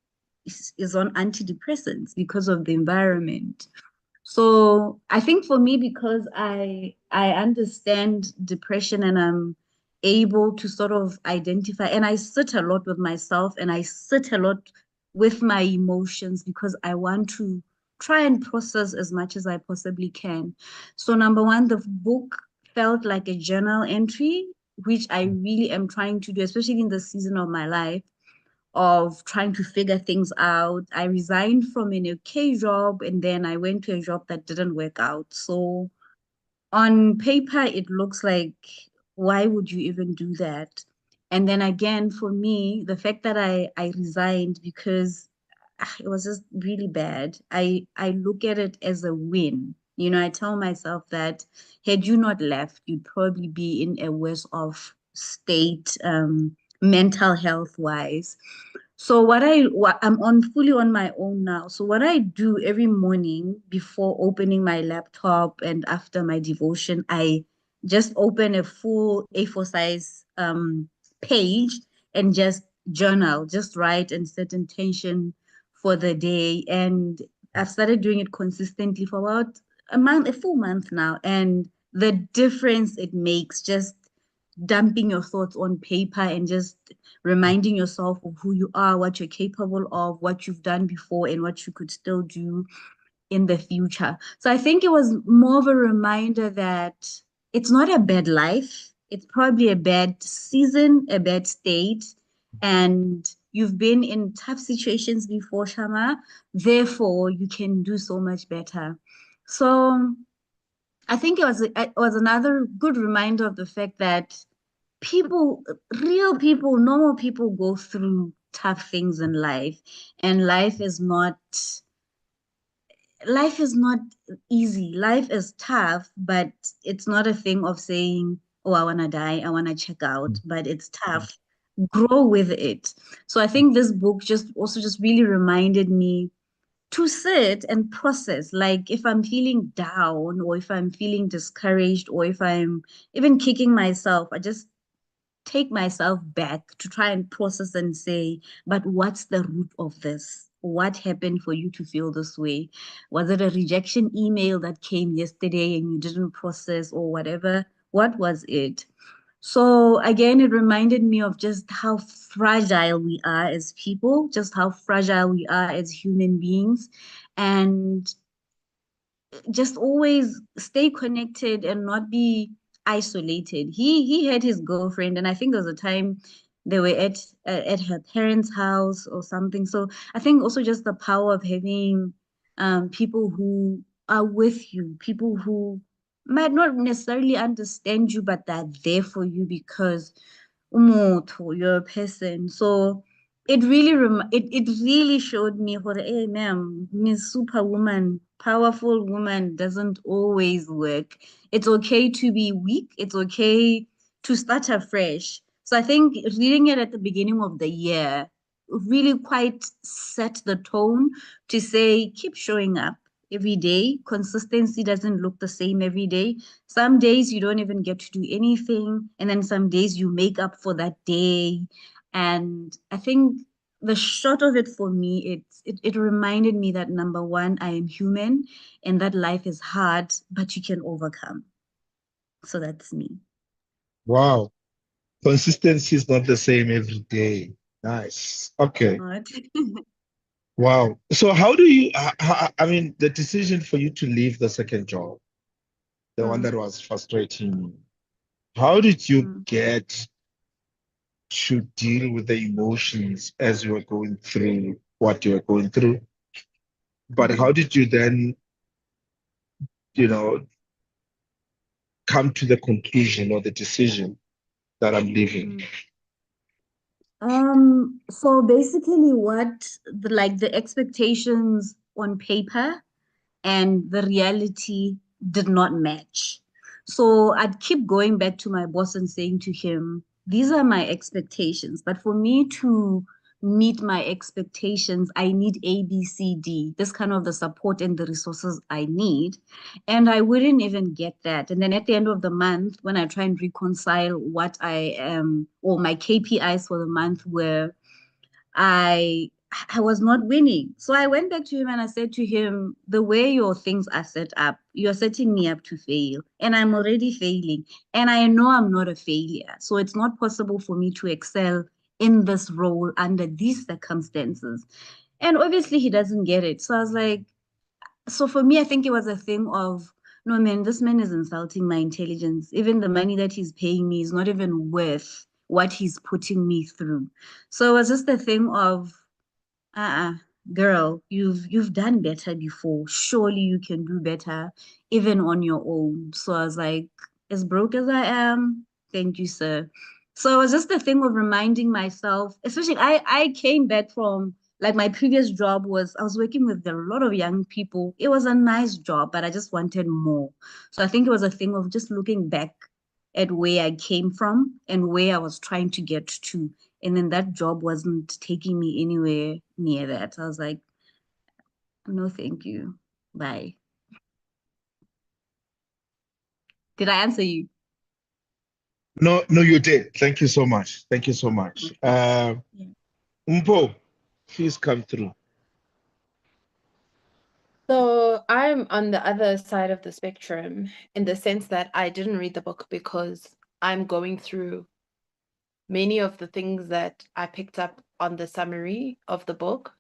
is on antidepressants because of the environment. So I think for me, because I understand depression, and I'm able to sort of identify, and I sit a lot with myself, and I sit a lot with my emotions, because I want to try and process as much as I possibly can. So number one, the book felt like a journal entry, which I really am trying to do, especially in the season of my life of trying to figure things out. I resigned from an okay job, and then I went to a job that didn't work out. So on paper, it looks like, why would you even do that? And then again, for me, the fact that I resigned because it was just really bad. I look at it as a win. You know, I tell myself that had you not left, you'd probably be in a worse off state, mental health wise. So I'm fully on my own now. So what I do every morning before opening my laptop and after my devotion, I just open a full A4 size page and just journal, just write and set intention for the day. And I've started doing it consistently for about a full month now. And the difference it makes, just dumping your thoughts on paper and just reminding yourself of who you are, what you're capable of, what you've done before, and what you could still do in the future. So I think it was more of a reminder that it's not a bad life. It's probably a bad season, a bad state, and you've been in tough situations before, Shama. Therefore, you can do so much better. So I think it was another good reminder of the fact that people, real people, normal people go through tough things in life, and life is not easy. Life is tough, but it's not a thing of saying, oh, I want to die, I want to check out, but it's tough. Grow with it. So I think this book just really reminded me to sit and process. Like if I'm feeling down or if I'm feeling discouraged or if I'm even kicking myself, I just take myself back to try and process and say, but what's the root of this? What happened for you to feel this way? Was it a rejection email that came yesterday and you didn't process or whatever? What was it? So again, it reminded me of just how fragile we are as people, just how fragile we are as human beings, and just always stay connected and not be isolated. He had his girlfriend, and I think there was a time they were at her parents' house or something. So I think also just the power of having people who are with you, people who might not necessarily understand you, but they're there for you because umotho, you're a person. So it really showed me what, hey ma'am, Miss Superwoman, powerful woman doesn't always work. It's okay to be weak. It's okay to start afresh. So I think reading it at the beginning of the year really quite set the tone to say, keep showing up every day. Consistency doesn't look the same every day. Some days you don't even get to do anything, and then some days you make up for that day. And I think the short of it for me, it reminded me that number one, I am human and that life is hard, but you can overcome. So that's me. Wow. Consistency is not the same every day. Nice. Okay. Right. Wow. So how do you, I mean, the decision for you to leave the second job, the one that was frustrating you, how did you Mm. get to deal with the emotions as you were going through what you were going through? But how did you then, you know, come to the conclusion or the decision that I'm leaving? So basically the expectations on paper and the reality did not match. So I'd keep going back to my boss and saying to him, these are my expectations. But for me to meet my expectations, I need A, B, C, D, this kind of the support and the resources I need. And I wouldn't even get that. And then at the end of the month, when I try and reconcile what I am or my KPIs for the month were, I I was not winning. So I went back to him and I said to him, the way your things are set up, you're setting me up to fail. And I'm already failing. And I know I'm not a failure. So it's not possible for me to excel in this role under these circumstances. And obviously he doesn't get it. So I was like, so for me, I think it was a thing of, no, man, this man is insulting my intelligence. Even the money that he's paying me is not even worth what he's putting me through. So it was just a thing of, uh-uh, girl, you've done better before. Surely you can do better, even on your own. So I was like, as broke as I am, thank you, sir. So it was just a thing of reminding myself, especially I came back from like my previous job was, I was working with a lot of young people. It was a nice job, but I just wanted more. So I think it was a thing of just looking back at where I came from and where I was trying to get to. And then that job wasn't taking me anywhere near that. I was like, no, thank you. Bye. Did I answer you? No, no, you did. Thank you so much. Thank you so much. Yeah. Mpo, please come through. So I'm on the other side of the spectrum in the sense that I didn't read the book because I'm going through many of the things that I picked up on the summary of the book,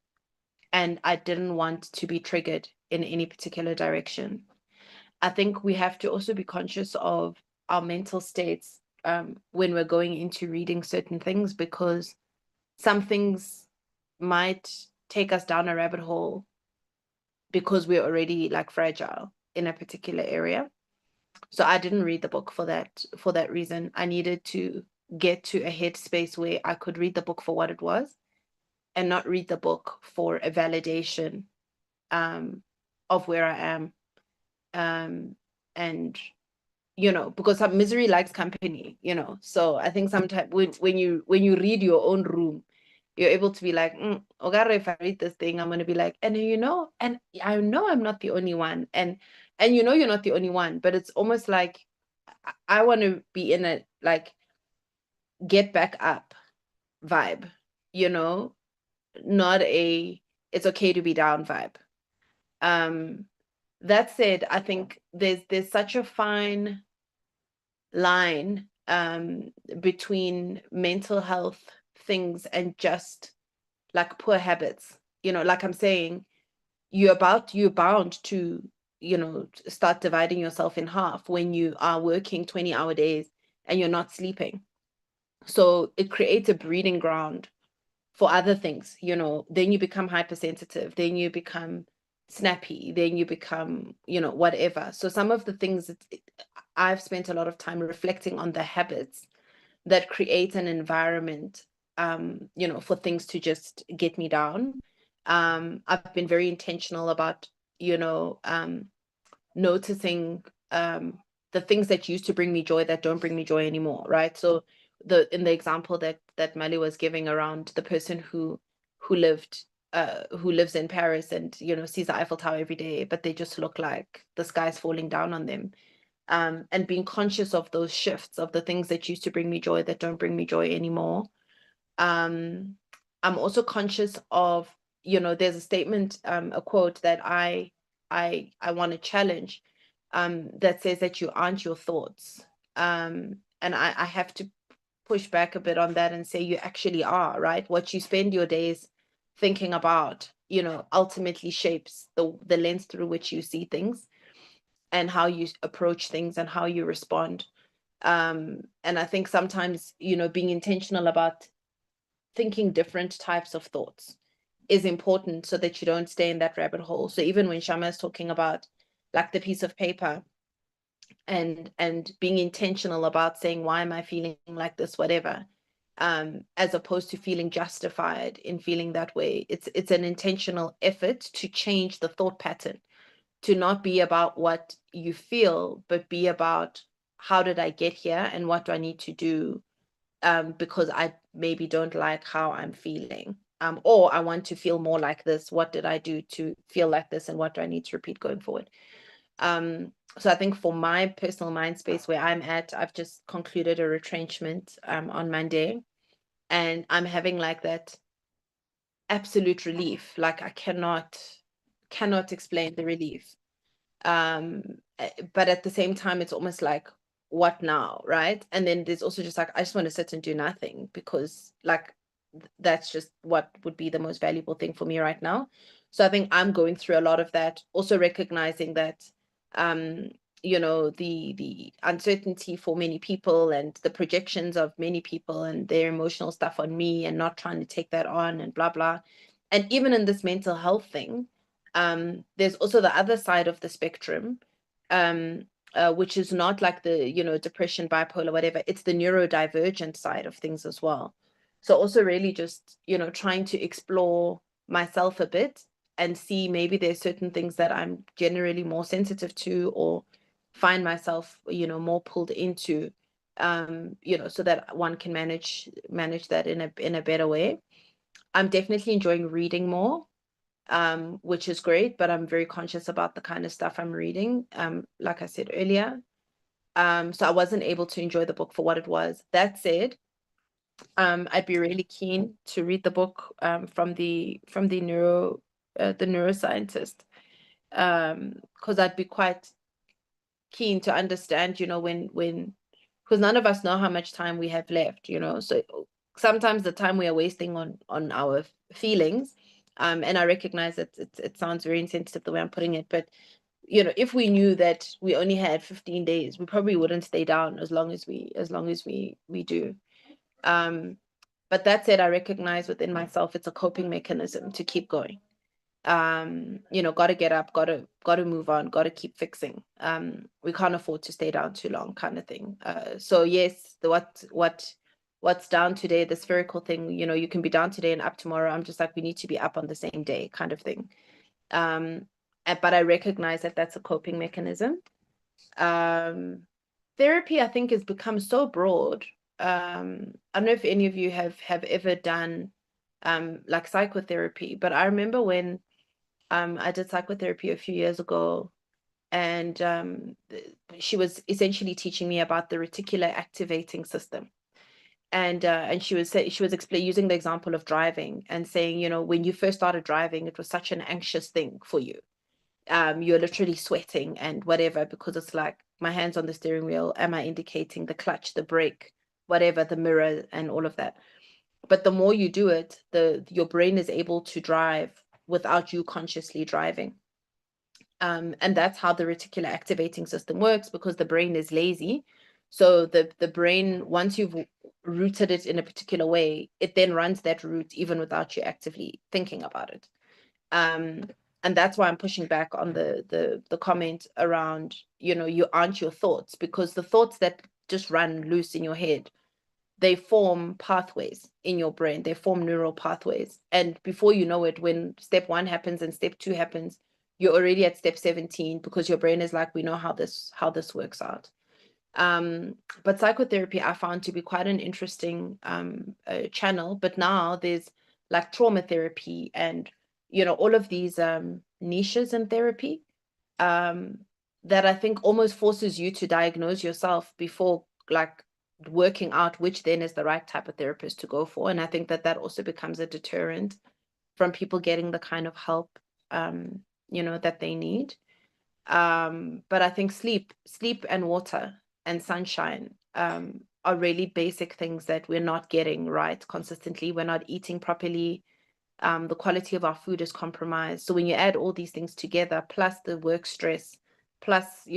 and I didn't want to be triggered in any particular direction. I think we have to also be conscious of our mental states when we're going into reading certain things, because some things might take us down a rabbit hole because we're already like fragile in a particular area. So I didn't read the book for that reason. I needed to get to a headspace where I could read the book for what it was and not read the book for a validation of where I am. And because misery likes company, so I think sometimes when you read your own room, you're able to be like, Ogara, if I read this thing, I'm going to be like, and I know I'm not the only one, and you're not the only one, but it's almost like I want to be in a like get back up vibe, not a it's okay to be down vibe. That said, I think there's such a fine line between mental health things and just like poor habits. Like I'm saying, you're bound to start dividing yourself in half when you are working 20-hour days and you're not sleeping. So it creates a breeding ground for other things. Then you become hypersensitive, then you become snappy, then you become whatever. So some of the things I've spent a lot of time reflecting on the habits that create an environment for things to just get me down. I've been very intentional about noticing the things that used to bring me joy that don't bring me joy anymore, right? So in the example that Mali was giving around the person who lives in Paris and sees the Eiffel Tower every day, but they just look like the sky's falling down on them. And being conscious of those shifts of the things that used to bring me joy that don't bring me joy anymore. I'm also conscious of, there's a statement, a quote that I want to challenge, that says that you aren't your thoughts. And I have to push back a bit on that and say you actually are, right? What you spend your days thinking about, ultimately shapes the lens through which you see things and how you approach things and how you respond. And I think sometimes, being intentional about thinking different types of thoughts is important so that you don't stay in that rabbit hole. So even when Shama is talking about like the piece of paper and being intentional about saying, why am I feeling like this, whatever, as opposed to feeling justified in feeling that way. It's an intentional effort to change the thought pattern, to not be about what you feel, but be about how did I get here and what do I need to do, because I maybe don't like how I'm feeling, or I want to feel more like this. What did I do to feel like this, and what do I need to repeat going forward? So I think for my personal mind space where I'm at, I've just concluded a retrenchment on Monday, and I'm having like that absolute relief. Like I cannot explain the relief. But at the same time, it's almost like, what now, right? And then there's also just like, I just want to sit and do nothing, because like that's just what would be the most valuable thing for me right now. So I think I'm going through a lot of that, also recognizing that the uncertainty for many people and the projections of many people and their emotional stuff on me, and not trying to take that on and blah blah. And even in this mental health thing, there's also the other side of the spectrum, which is not like the depression, bipolar, whatever. It's the neurodivergent side of things as well. So also really just trying to explore myself a bit and see maybe there's certain things that I'm generally more sensitive to or find myself, more pulled into, so that one can manage that in a better way. I'm definitely enjoying reading more, which is great, but I'm very conscious about the kind of stuff I'm reading, like I said earlier. So I wasn't able to enjoy the book for what it was. That said, I'd be really keen to read the book from the neuroscientist, because I'd be quite keen to understand, when because none of us know how much time we have left, so sometimes the time we are wasting on our feelings, and I recognize that it sounds very insensitive the way I'm putting it, but if we knew that we only had 15 days, we probably wouldn't stay down as long as we do. But that said, I recognize within myself it's a coping mechanism to keep going. Got to get up, got to move on, got to keep fixing. We can't afford to stay down too long, kind of thing. So yes, what's down today, the spherical thing, you can be down today and up tomorrow. I'm just like, we need to be up on the same day, kind of thing. But I recognize that that's a coping mechanism. Therapy, I think, has become so broad. I don't know if any of you have ever done like psychotherapy, but I remember when I did psychotherapy a few years ago, and she was essentially teaching me about the reticular activating system. And she was using the example of driving and saying, when you first started driving, it was such an anxious thing for you. You're literally sweating and whatever, because it's like, my hands on the steering wheel, am I indicating the clutch, the brake, whatever, the mirror, and all of that. But the more you do it, your brain is able to drive without you consciously driving. And that's how the reticular activating system works, because the brain is lazy. So the brain, once you've routed it in a particular way, it then runs that route even without you actively thinking about it. And that's why I'm pushing back on the comment around, you aren't your thoughts, because the thoughts that just run loose in your head, they form pathways in your brain. They form neural pathways. And before you know it, when step 1 happens and step 2 happens, you're already at step 17, because your brain is like, we know how this works out. But psychotherapy I found to be quite an interesting channel. But now there's like trauma therapy and all of these niches in therapy that I think almost forces you to diagnose yourself before like working out which then is the right type of therapist to go for. And I think that also becomes a deterrent from people getting the kind of help that they need. But I think sleep and water and sunshine are really basic things that we're not getting right consistently. We're not eating properly. The quality of our food is compromised. So when you add all these things together, plus the work stress, plus,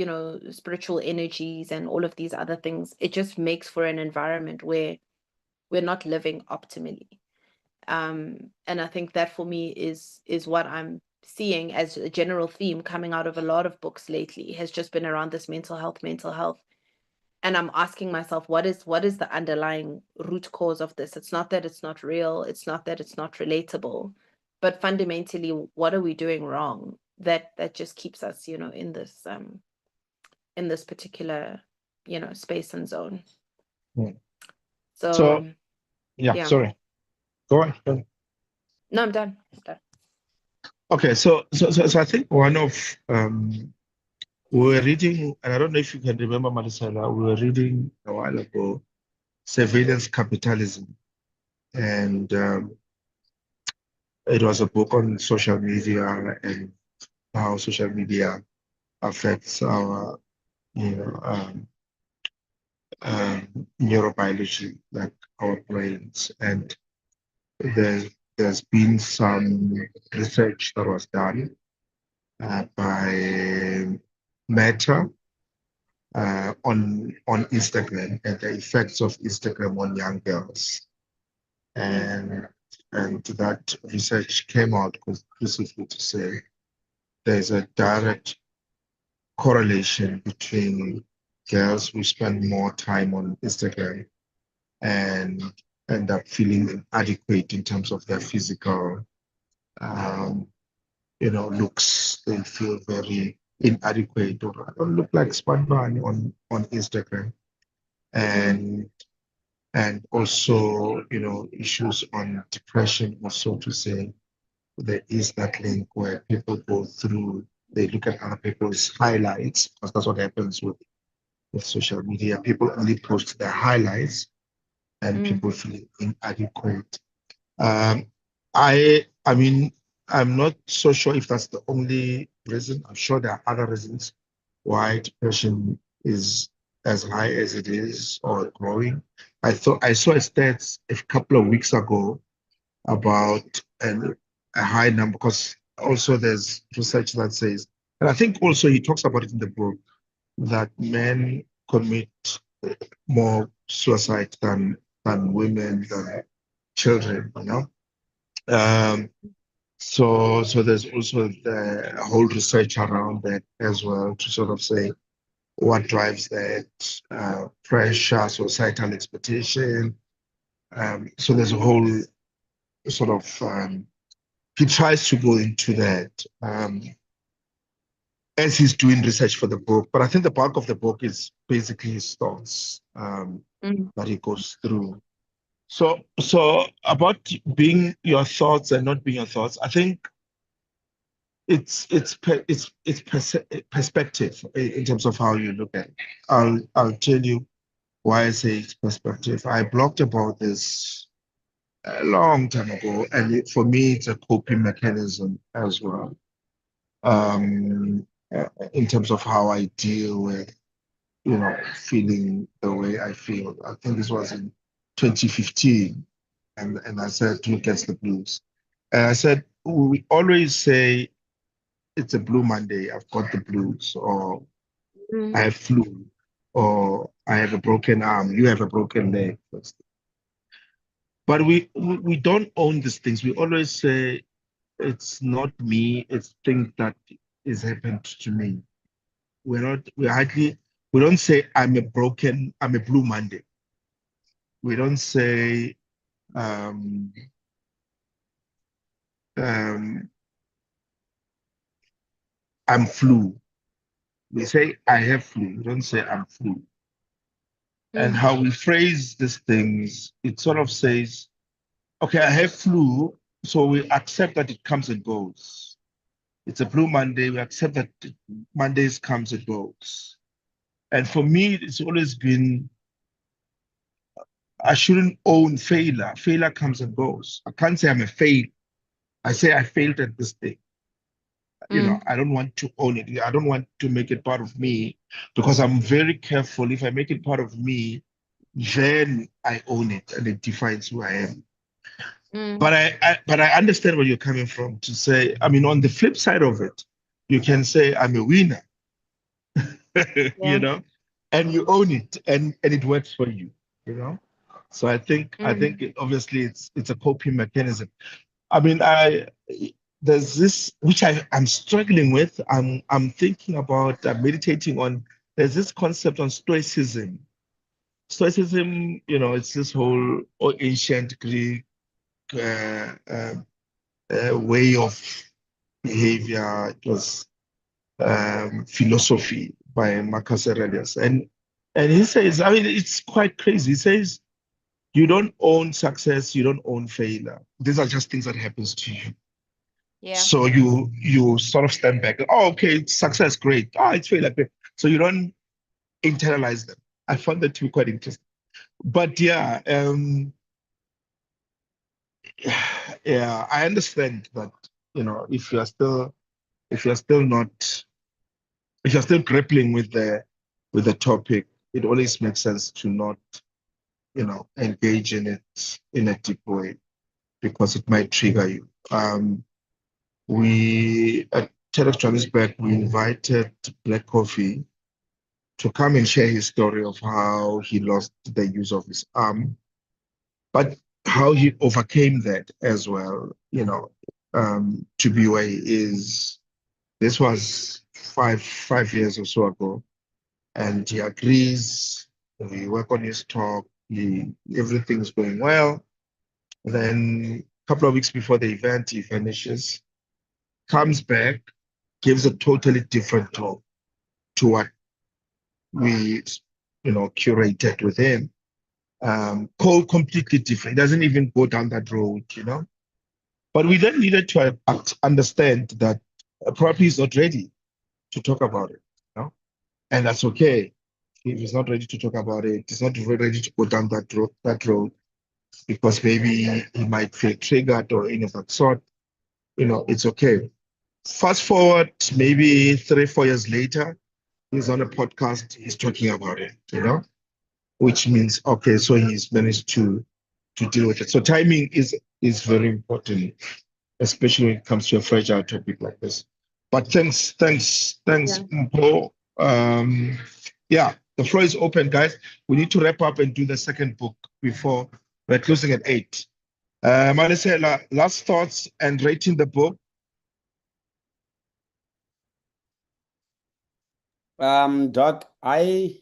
spiritual energies and all of these other things, it just makes for an environment where we're not living optimally. And I think that for me is what I'm seeing as a general theme coming out of a lot of books lately, has just been around this mental health. And I'm asking myself, what is the underlying root cause of this? It's not that it's not real. It's not that it's not relatable, but fundamentally, what are we doing wrong that just keeps us, in this particular, space and zone. Yeah. So yeah, sorry. Go on. No, I'm done. Okay, so I think one of we were reading, and I don't know if you can remember, Marisela, we were reading a while ago, Surveillance Capitalism, and it was a book on social media and how social media affects our, neurobiology, like our brains. And there's been some research that was done by Meta on Instagram and the effects of Instagram on young girls. And that research came out conclusively to say there's a direct correlation between girls who spend more time on Instagram and end up feeling inadequate in terms of their physical looks, they feel very inadequate, or I don't look like Spanban on Instagram. And also, issues on depression, also to say there is that link where people go through, they look at other people's highlights, because that's what happens with social media. People only post their highlights and people feel inadequate. I mean, I'm not so sure if that's the only reason. I'm sure there are other reasons why depression is as high as it is or growing. I saw a stats a couple of weeks ago about a high number, because also there's research that says, and I think also he talks about it in the book, that men commit more suicide than women, than children, so there's also the whole research around that as well, to sort of say what drives that, pressure, societal expectation. So there's a whole sort of, he tries to go into that as he's doing research for the book. But I think the bulk of the book is basically his thoughts that he goes through. So about being your thoughts and not being your thoughts, I think it's perspective in terms of how you look at it. I'll tell you why I say it's perspective. I blogged about this a long time ago, and for me, it's a coping mechanism as well. In terms of how I deal with, feeling the way I feel. I think this was in 2015, and I said, "Who gets the blues?" And I said, we always say it's a blue Monday, I've got the blues, or I have flu, or I have a broken arm, you have a broken leg. But we don't own these things. We always say it's not me, it's things that is happened to me. We don't say I'm a blue Monday. We don't say I'm flu. We say I have flu. We don't say I'm flu. And how we phrase these things, it sort of says, okay, I have flu, so we accept that it comes and goes. It's a blue Monday, we accept that Mondays comes and goes. And for me, it's always been, I shouldn't own failure. Failure comes and goes. I can't say I'm a fail. I say I failed at this thing. I don't want to own it. I don't want to make it part of me, because I'm very careful. If I make it part of me, then I own it and it defines who I am. But I understand where you're coming from, to say, I mean, on the flip side of it, you can say I'm a winner, and you own it, and it works for you, So I think obviously it's a coping mechanism. I mean, there's this which I'm struggling with. I'm thinking about, meditating on. There's this concept on stoicism. Stoicism, it's this whole ancient Greek way of behavior. It was philosophy by Marcus Aurelius, and he says, I mean, it's quite crazy. He says, you don't own success, you don't own failure. These are just things that happens to you. Yeah. So you sort of stand back. Oh, okay, it's success, great. Oh, it's failure. So you don't internalize them. I found that to be quite interesting. But yeah, yeah, I understand that, if you're still grappling with the topic, it always makes sense to not, engage in it in a deep way, because it might trigger you. We at TEDx Johannesburg, we invited Black Coffee to come and share his story of how he lost the use of his arm, but how he overcame that as well, to be where he is. This was five years or so ago, and he agrees. We work on his talk. Everything's going well. Then couple of weeks before the event, he vanishes, comes back, gives a totally different tone to what we, curated with him. Completely different. He doesn't even go down that road, But we then needed to understand that probably he's not ready to talk about it, and that's okay. If he's not ready to talk about it, he's not ready to go down that road, because maybe he might feel triggered or any of that sort. It's okay. Fast forward maybe 3, 4 years later, he's on a podcast, he's talking about it, which means, okay, so he's managed to deal with it. So timing is very important, especially when it comes to a fragile topic like this. But thanks, Mpho. Yeah, the floor is open, guys. We need to wrap up and do the second book before we're closing at 8. Manisela, last thoughts and rating the book. Doc, I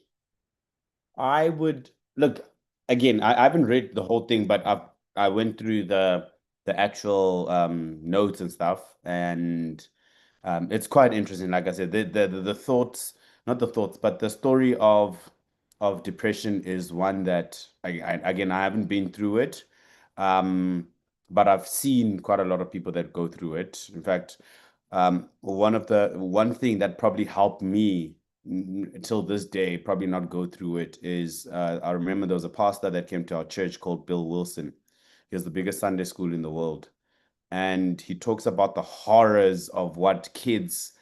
would look again. I haven't read the whole thing, but I went through the actual notes and stuff, and it's quite interesting. Like I said, the thoughts, not the thoughts, but the story of depression is one that again I haven't been through it, but I've seen quite a lot of people that go through it. In fact, one thing that probably helped me until this day, probably not go through it, is I remember there was a pastor that came to our church called Bill Wilson. He has the biggest Sunday school in the world. And he talks about the horrors of what kids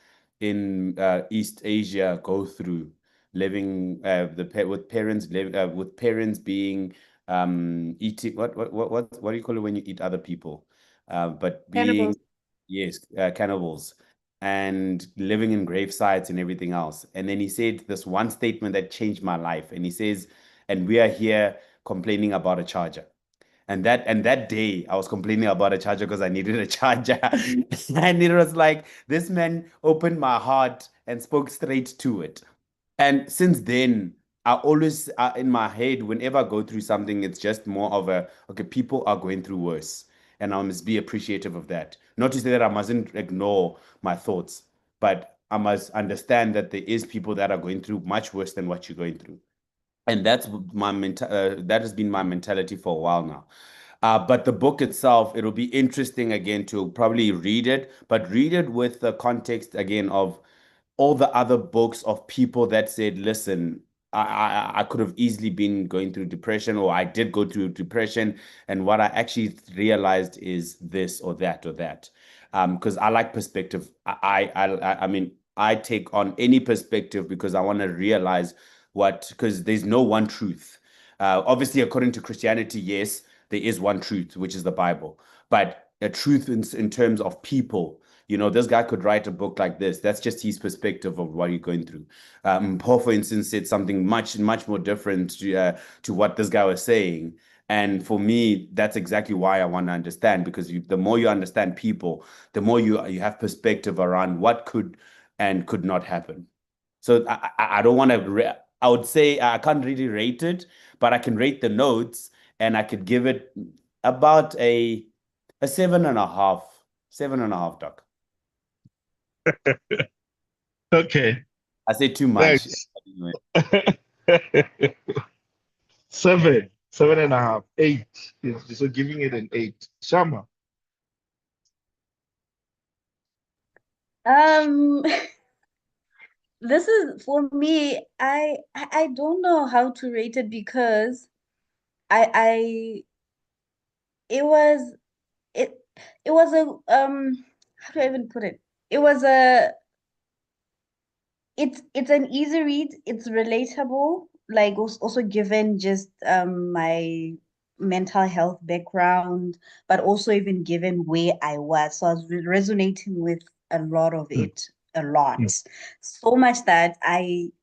in East Asia go through, living with parents being eating what do you call it when you eat other people, but being cannibals, and living in grave sites and everything else. And then he said this one statement that changed my life. And he says, "And we are here complaining about a charger." And that day, I was complaining about a charger because I needed a charger. And it was like this man opened my heart and spoke straight to it. And since then, I always, in my head, whenever I go through something, it's just more of okay, people are going through worse. And I must be appreciative of that. Not to say that I mustn't ignore my thoughts, but I must understand that there is people that are going through much worse than what you're going through. And that's that has been my mentality for a while now. But the book itself, it'll be interesting again to probably read it, but read it with the context again of all the other books of people that said, listen, I could have easily been going through depression, or I did go through depression. And what I actually realized is this or that or that. Because I like perspective. I mean, I take on any perspective because I want to realize because there's no one truth. Obviously, according to Christianity, yes, there is one truth, which is the Bible. But a truth in terms of people, this guy could write a book like this. That's just his perspective of what you're going through. Paul, for instance, said something much, much more different to what this guy was saying. And for me, that's exactly why I want to understand, because the more you understand people, the more you have perspective around what could and could not happen. So I don't want to, I would say I can't really rate it, but I can rate the notes, and I could give it about a 7.5, 7.5, Doc. Okay. I say too much. Thanks. 7, 7.5, 8. So giving it an 8. Shama. This is for me, I don't know how to rate it because I it was it it was a how do I even put it? It was it's an easy read, it's relatable, like also given just my mental health background, but also even given where I was. So I was resonating with a lot of it, a lot. So much that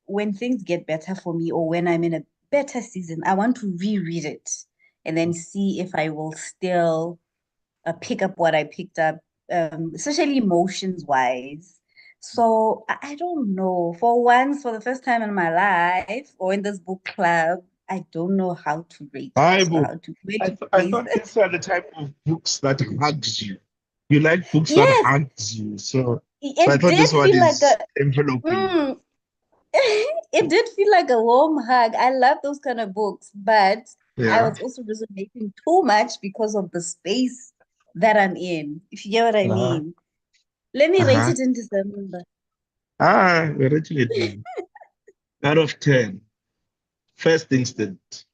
when things get better for me, or when I'm in a better season, I want to reread it and then see if I will still pick up what I picked up, especially emotions wise. So I don't know. For once, for the first time in my life, or in this book club, I don't know how to rate I it or will. how to where I, to I place thought it. these are the type of books that hugs you. You like books that Yes, hugs you. So I it thought did this one feel like is enveloping. mm, it did feel like a warm hug. I love those kind of books, but I Yeah. was also resonating too much because of the space that I'm in, if you get what I Uh-huh. mean. Let me rate Uh-huh. it in December. We're reaching it now. Out of 10, first instant.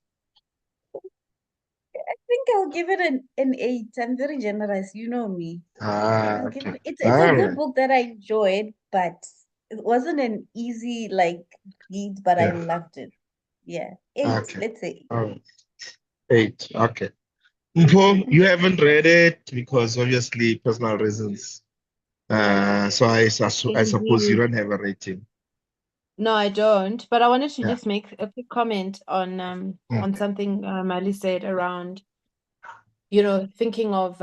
I think I'll give it an 8. I'm very generous. You know me. I'll give Okay. it, it's a All good right. book that I enjoyed, but it wasn't an easy like read, but I Yeah. loved it. Yeah. 8. Okay. Let's say All right. 8. Okay. Mpho, 8. you haven't read it because obviously personal reasons. So I suppose you Indeed. don't have a rating. No, I don't. But I wanted to Yeah. just make a quick comment on Okay. something Mali said around, thinking of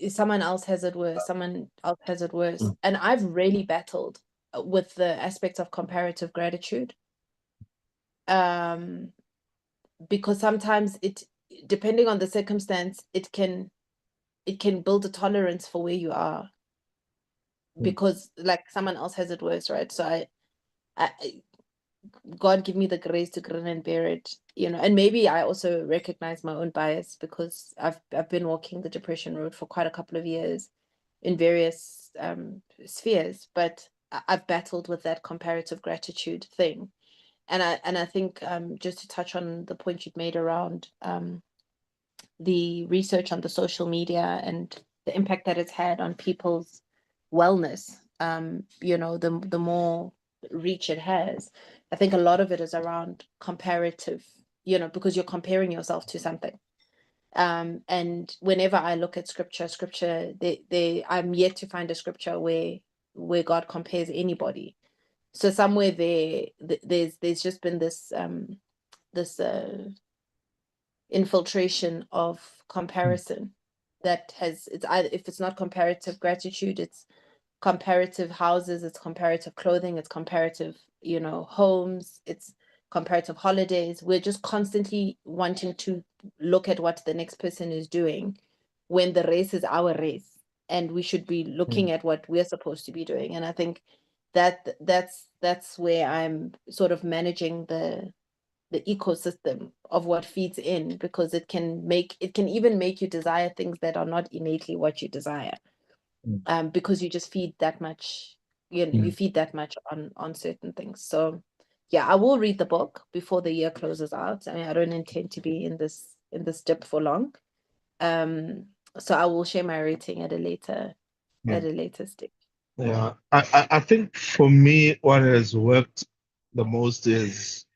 someone else has it worse, someone else has it worse. Mm. And I've really battled with the aspects of comparative gratitude. Because sometimes depending on the circumstance, it can build a tolerance for where you are because like someone else has it worse, right? So I God give me the grace to grin and bear it, and maybe I also recognize my own bias because I've been walking the depression road for quite a couple of years in various spheres, but I've battled with that comparative gratitude thing. And I think just to touch on the point you'd made around the research on the social media and the impact that it's had on people's wellness, the more reach it has. I think a lot of it is around comparative, because you're comparing yourself to something. And whenever I look at scripture, I'm yet to find a scripture where God compares anybody. So somewhere there's just been this infiltration of comparison that it's either, if it's not comparative gratitude, it's comparative houses, it's comparative clothing, it's comparative homes, it's comparative holidays. We're just constantly wanting to look at what the next person is doing when the race is our race and we should be looking at what we're supposed to be doing. And I think that's where I'm sort of managing the ecosystem of what feeds in, because it can even make you desire things that are not innately what you desire, because you just feed that much, you feed that much on certain things. So yeah, I will read the book before the year closes out. I mean, I don't intend to be in this dip for long, so I will share my rating at a later stage. Yeah. I think for me, what has worked the most is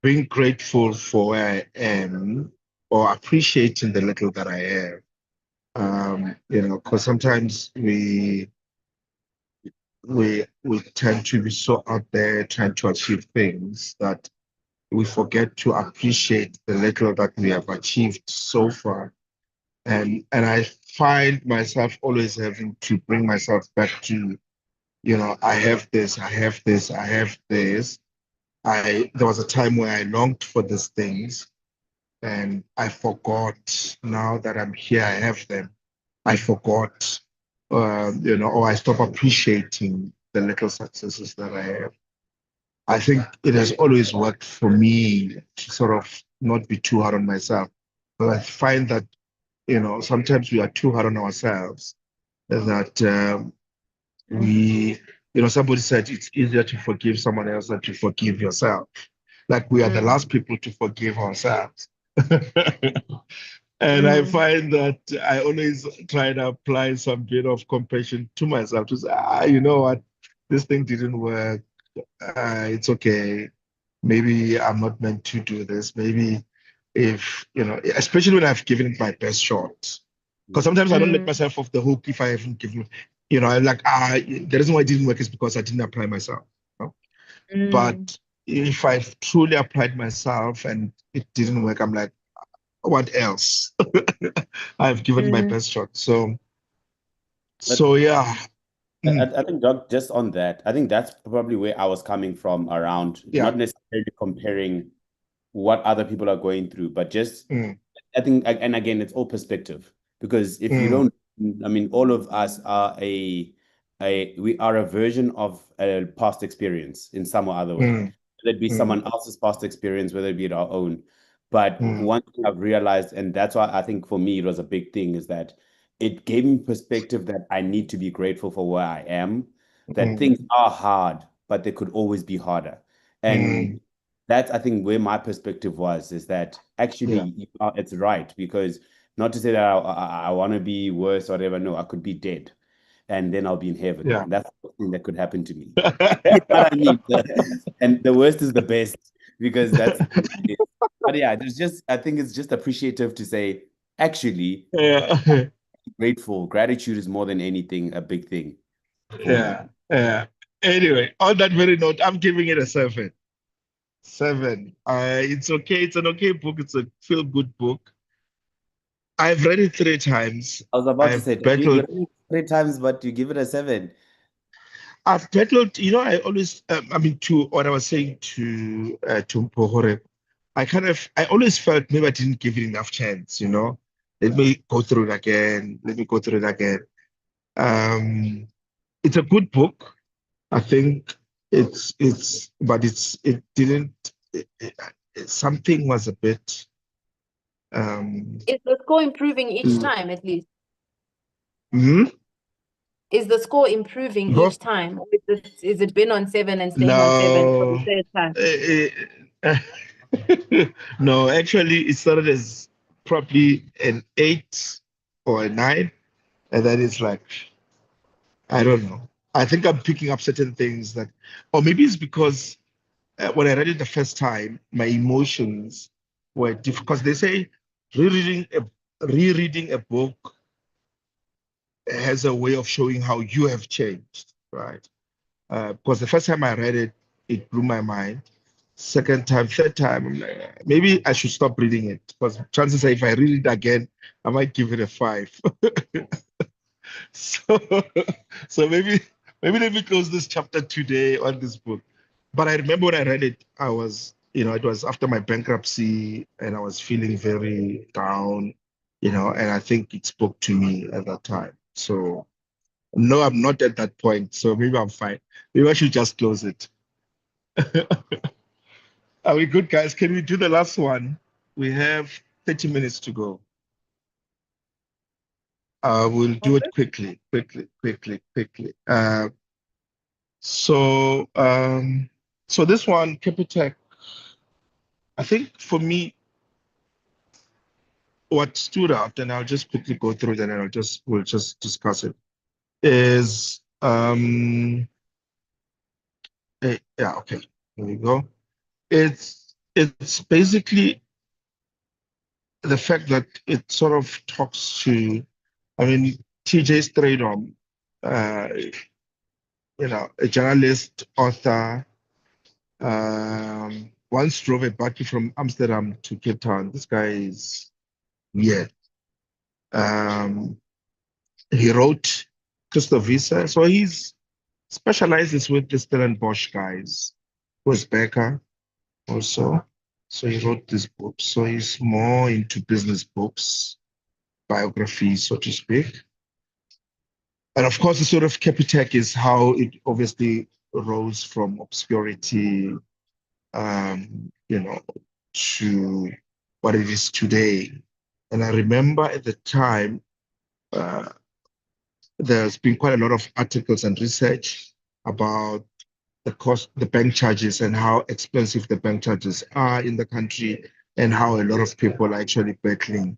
being grateful for where I am or appreciating the little that I have. Because sometimes we tend to be so out there trying to achieve things that we forget to appreciate the little that we have achieved so far. And I find myself always having to bring myself back to, I have this, I have this, I have this. There was a time where I longed for these things and I forgot. Now that I'm here, I have them. I forgot, or I stop appreciating the little successes that I have. I think it has always worked for me to sort of not be too hard on myself. But I find that, sometimes we are too hard on ourselves, that somebody said it's easier to forgive someone else than to forgive yourself. Like we are the last people to forgive ourselves. And I find that I always try to apply some bit of compassion to myself to say, you know what, this thing didn't work. It's okay. Maybe I'm not meant to do this. Maybe if, especially when I've given it my best shot. Because sometimes I don't let myself off the hook if I haven't given, I'm like, the reason why it didn't work is because I didn't apply myself. But if I've truly applied myself and it didn't work, I'm like, what else? I've given my best shot. So But yeah. I think, Doc, just on that, I think that's probably where I was coming from around Yeah. not necessarily comparing what other people are going through, but just Mm, I think, and again, it's all perspective, because if you mm, don't, I mean, all of us are we are a version of a past experience in some or other way, mm, whether it be mm, someone else's past experience, whether it be our own. But mm, one thing I've realized, and that's why I think for me it was a big thing, is that it gave me perspective that I need to be grateful for where I am, that mm, things are hard, but they could always be harder. And mm. that's, I think, where my perspective was, is that actually Yeah, it's right, because not to say that I want to be worse or whatever. No, I could be dead and then I'll be in heaven. yeah. And that's the thing that could happen to me. You know what I mean? And the worst is the best, because that's, but yeah, there's just, I think it's just appreciative to say, actually, Yeah, grateful. Gratitude is more than anything a big thing for me. yeah, yeah. Anyway, on that very note, I'm giving it a 7. 7. It's okay. It's an okay book. It's a feel-good book. I've read it 3 times. I was about to I've say, you battled. read it 3 times, but you give it a 7. I've battled. I always. I mean, to what I was saying to Mpohore, I always felt maybe I didn't give it enough chance. Let me go through it again. Let me go through it again. Um, it's a good book. I think but it didn't. Something was a bit. Um, Is the score improving each mm, time at least? hmm? Is the score improving Go. each time? Or is it been on 7 and staying on 7 for the No. third time? No, actually, it started as probably an 8 or a 9, and then it's like, I don't know. I think I'm picking up certain things or maybe it's because when I read it the first time, my emotions were different. Because they say rereading a book has a way of showing how you have changed, right? Because the first time I read it, it blew my mind. Second time, third time, I'm like, maybe I should stop reading it, because chances are if I read it again, I might give it a 5. So, so maybe let me close this chapter today on this book. But I remember when I read it, it was after my bankruptcy, and I was feeling very down, and I think it spoke to me at that time. So no, I'm not at that point. So maybe I'm fine. Maybe I should just close it. Are we good, guys? Can we do the last one? We have 30 minutes to go. We'll do it quickly, quickly, quickly, quickly. So this one, CAPITEC, I think for me, what stood out, and I'll just quickly go through it, and then we'll just discuss it, is yeah, okay, here we go. It's basically the fact that it sort of talks to, I mean, TJ Stradom, uh, a journalist, author, once drove a buggy from Amsterdam to Cape Town. This guy is weird. He wrote Christovisa, so he's specializes with the Stellenbosch guys. Was Becker also. So he wrote this book. So he's more into business books, biographies, so to speak. And of course, the sort of CAPITEC is how it obviously rose from obscurity, to what it is today. And I remember at the time, uh, there's been quite a lot of articles and research about the bank charges, and how expensive the bank charges are in the country, and how a lot of people are actually battling.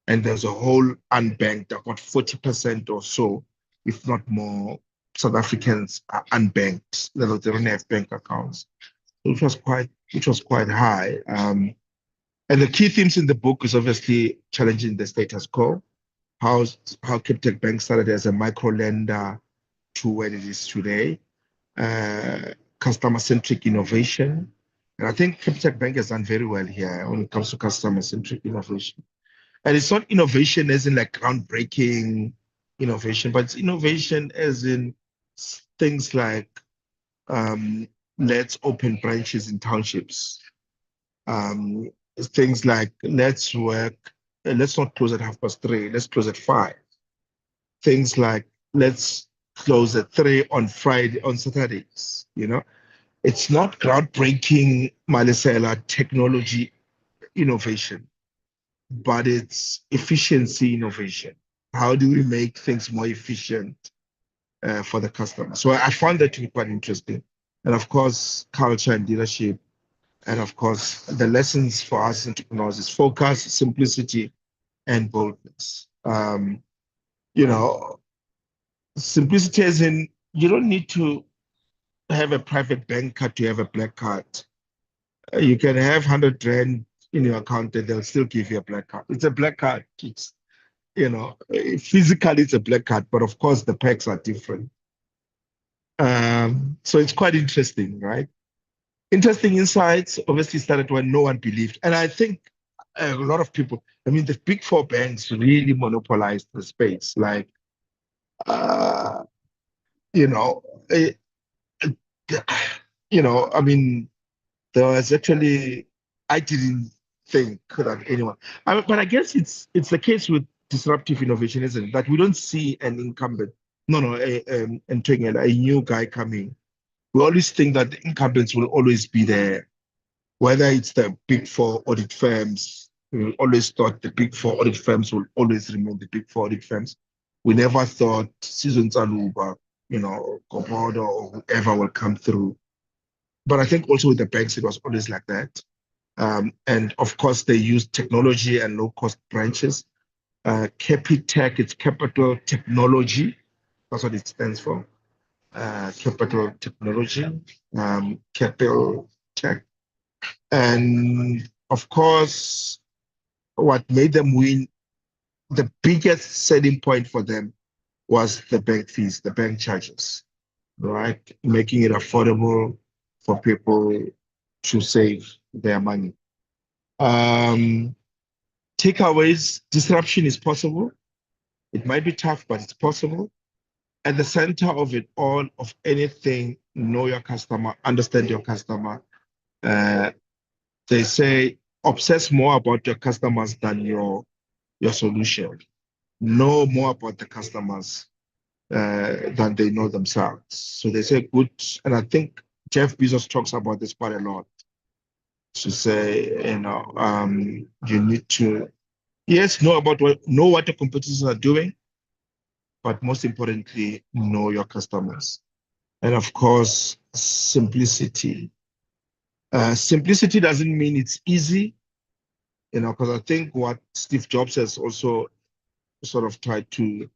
And there's a whole unbanked, about 40% or so, if not more, South Africans are unbanked. They don't have bank accounts, which was quite high. And the key themes in the book is obviously challenging the status quo, how CAPITEC Bank started as a micro lender to where it is today, customer-centric innovation. And I think CAPITEC Bank has done very well here when it comes to customer-centric innovation. And it's not innovation as in like groundbreaking innovation, but it's innovation as in things like let's open branches in townships. Things like let's work, let's not close at 3:30, let's close at 5. Things like let's close at 3 on Friday, on Saturdays, you know. It's not groundbreaking, Malisela, technology innovation, but it's efficiency innovation. How do we make things more efficient for the customer? So I found that to be quite interesting. And of course, culture and leadership. And of course, the lessons for us entrepreneurs is focus, simplicity, and boldness. You know, simplicity as in you don't need to have a private bank card to have a black card. You can have 100 rand in your account and they'll still give you a black card. It's a black card. It's, you know, physically it's a black card, but of course the perks are different. So it's quite interesting, right? Interesting insights obviously started when no one believed. And I think a lot of people, I mean, the big four banks really monopolized the space. Like, you know, I mean, there was actually, I didn't think that anyone, but I guess it's the case with disruptive innovation, isn't it? That we don't see an incumbent, entering a new guy coming. We always think that the incumbents will always be there, whether it's the big four audit firms. We always thought the big four audit firms will always remain the big four audit firms. We never thought Season Aluba, Komodo or whoever will come through. But I think also with the banks, it was always like that. And of course, they use technology and low-cost branches. CAPITEC, it's Capital Technology. That's what it stands for. Capital Technology, Capital Tech. And of course, what made them win, the biggest selling point for them was the bank fees, the bank charges, right? Making it affordable for people to save their money. Takeaways, disruption is possible. It might be tough, but it's possible. At the center of it all, of anything, know your customer, understand your customer. They say, obsess more about your customers than your solution. Know more about the customers than they know themselves. So they say good, and I think Jeff Bezos talks about this quite a lot. To say, you need to, yes, know what your competitors are doing, but most importantly, know your customers. And of course, simplicity. Simplicity doesn't mean it's easy, because I think what Steve Jobs has also sort of tried to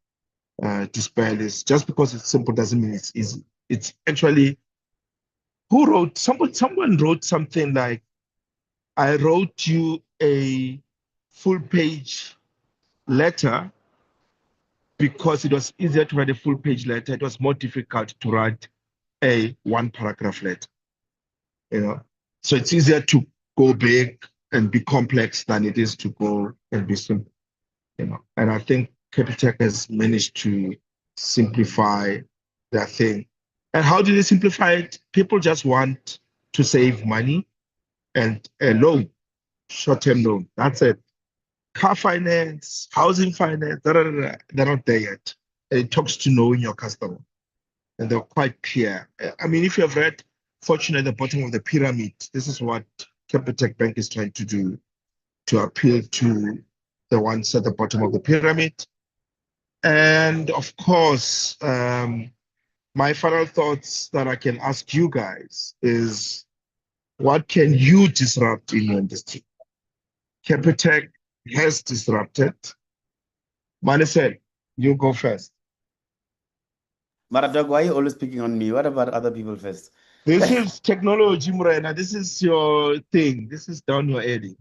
dispel is just because it's simple doesn't mean it's easy. It's actually, someone wrote something like, I wrote you a full page letter because it was easier to write a full page letter. It was more difficult to write a 1-paragraph letter. So it's easier to go big and be complex than it is to go and be simple. And I think CAPITEC has managed to simplify their thing. And how do they simplify it? People just want to save money and a loan, short-term loan. That's it. Car finance, housing finance, they're not there yet. And it talks to knowing your customer. And they're quite clear. I mean, if you have read Fortune at the bottom of the pyramid, this is what CAPITEC Bank is trying to do, to appeal to the ones at the bottom of the pyramid. And of course, my final thoughts that I can ask you guys is, what can you disrupt in your industry? CAPITEC has disrupted. Manisel, you go first. Maradog, why are you always picking on me? What about other people first? This is technology, Murena. This is your thing. This is down your alley.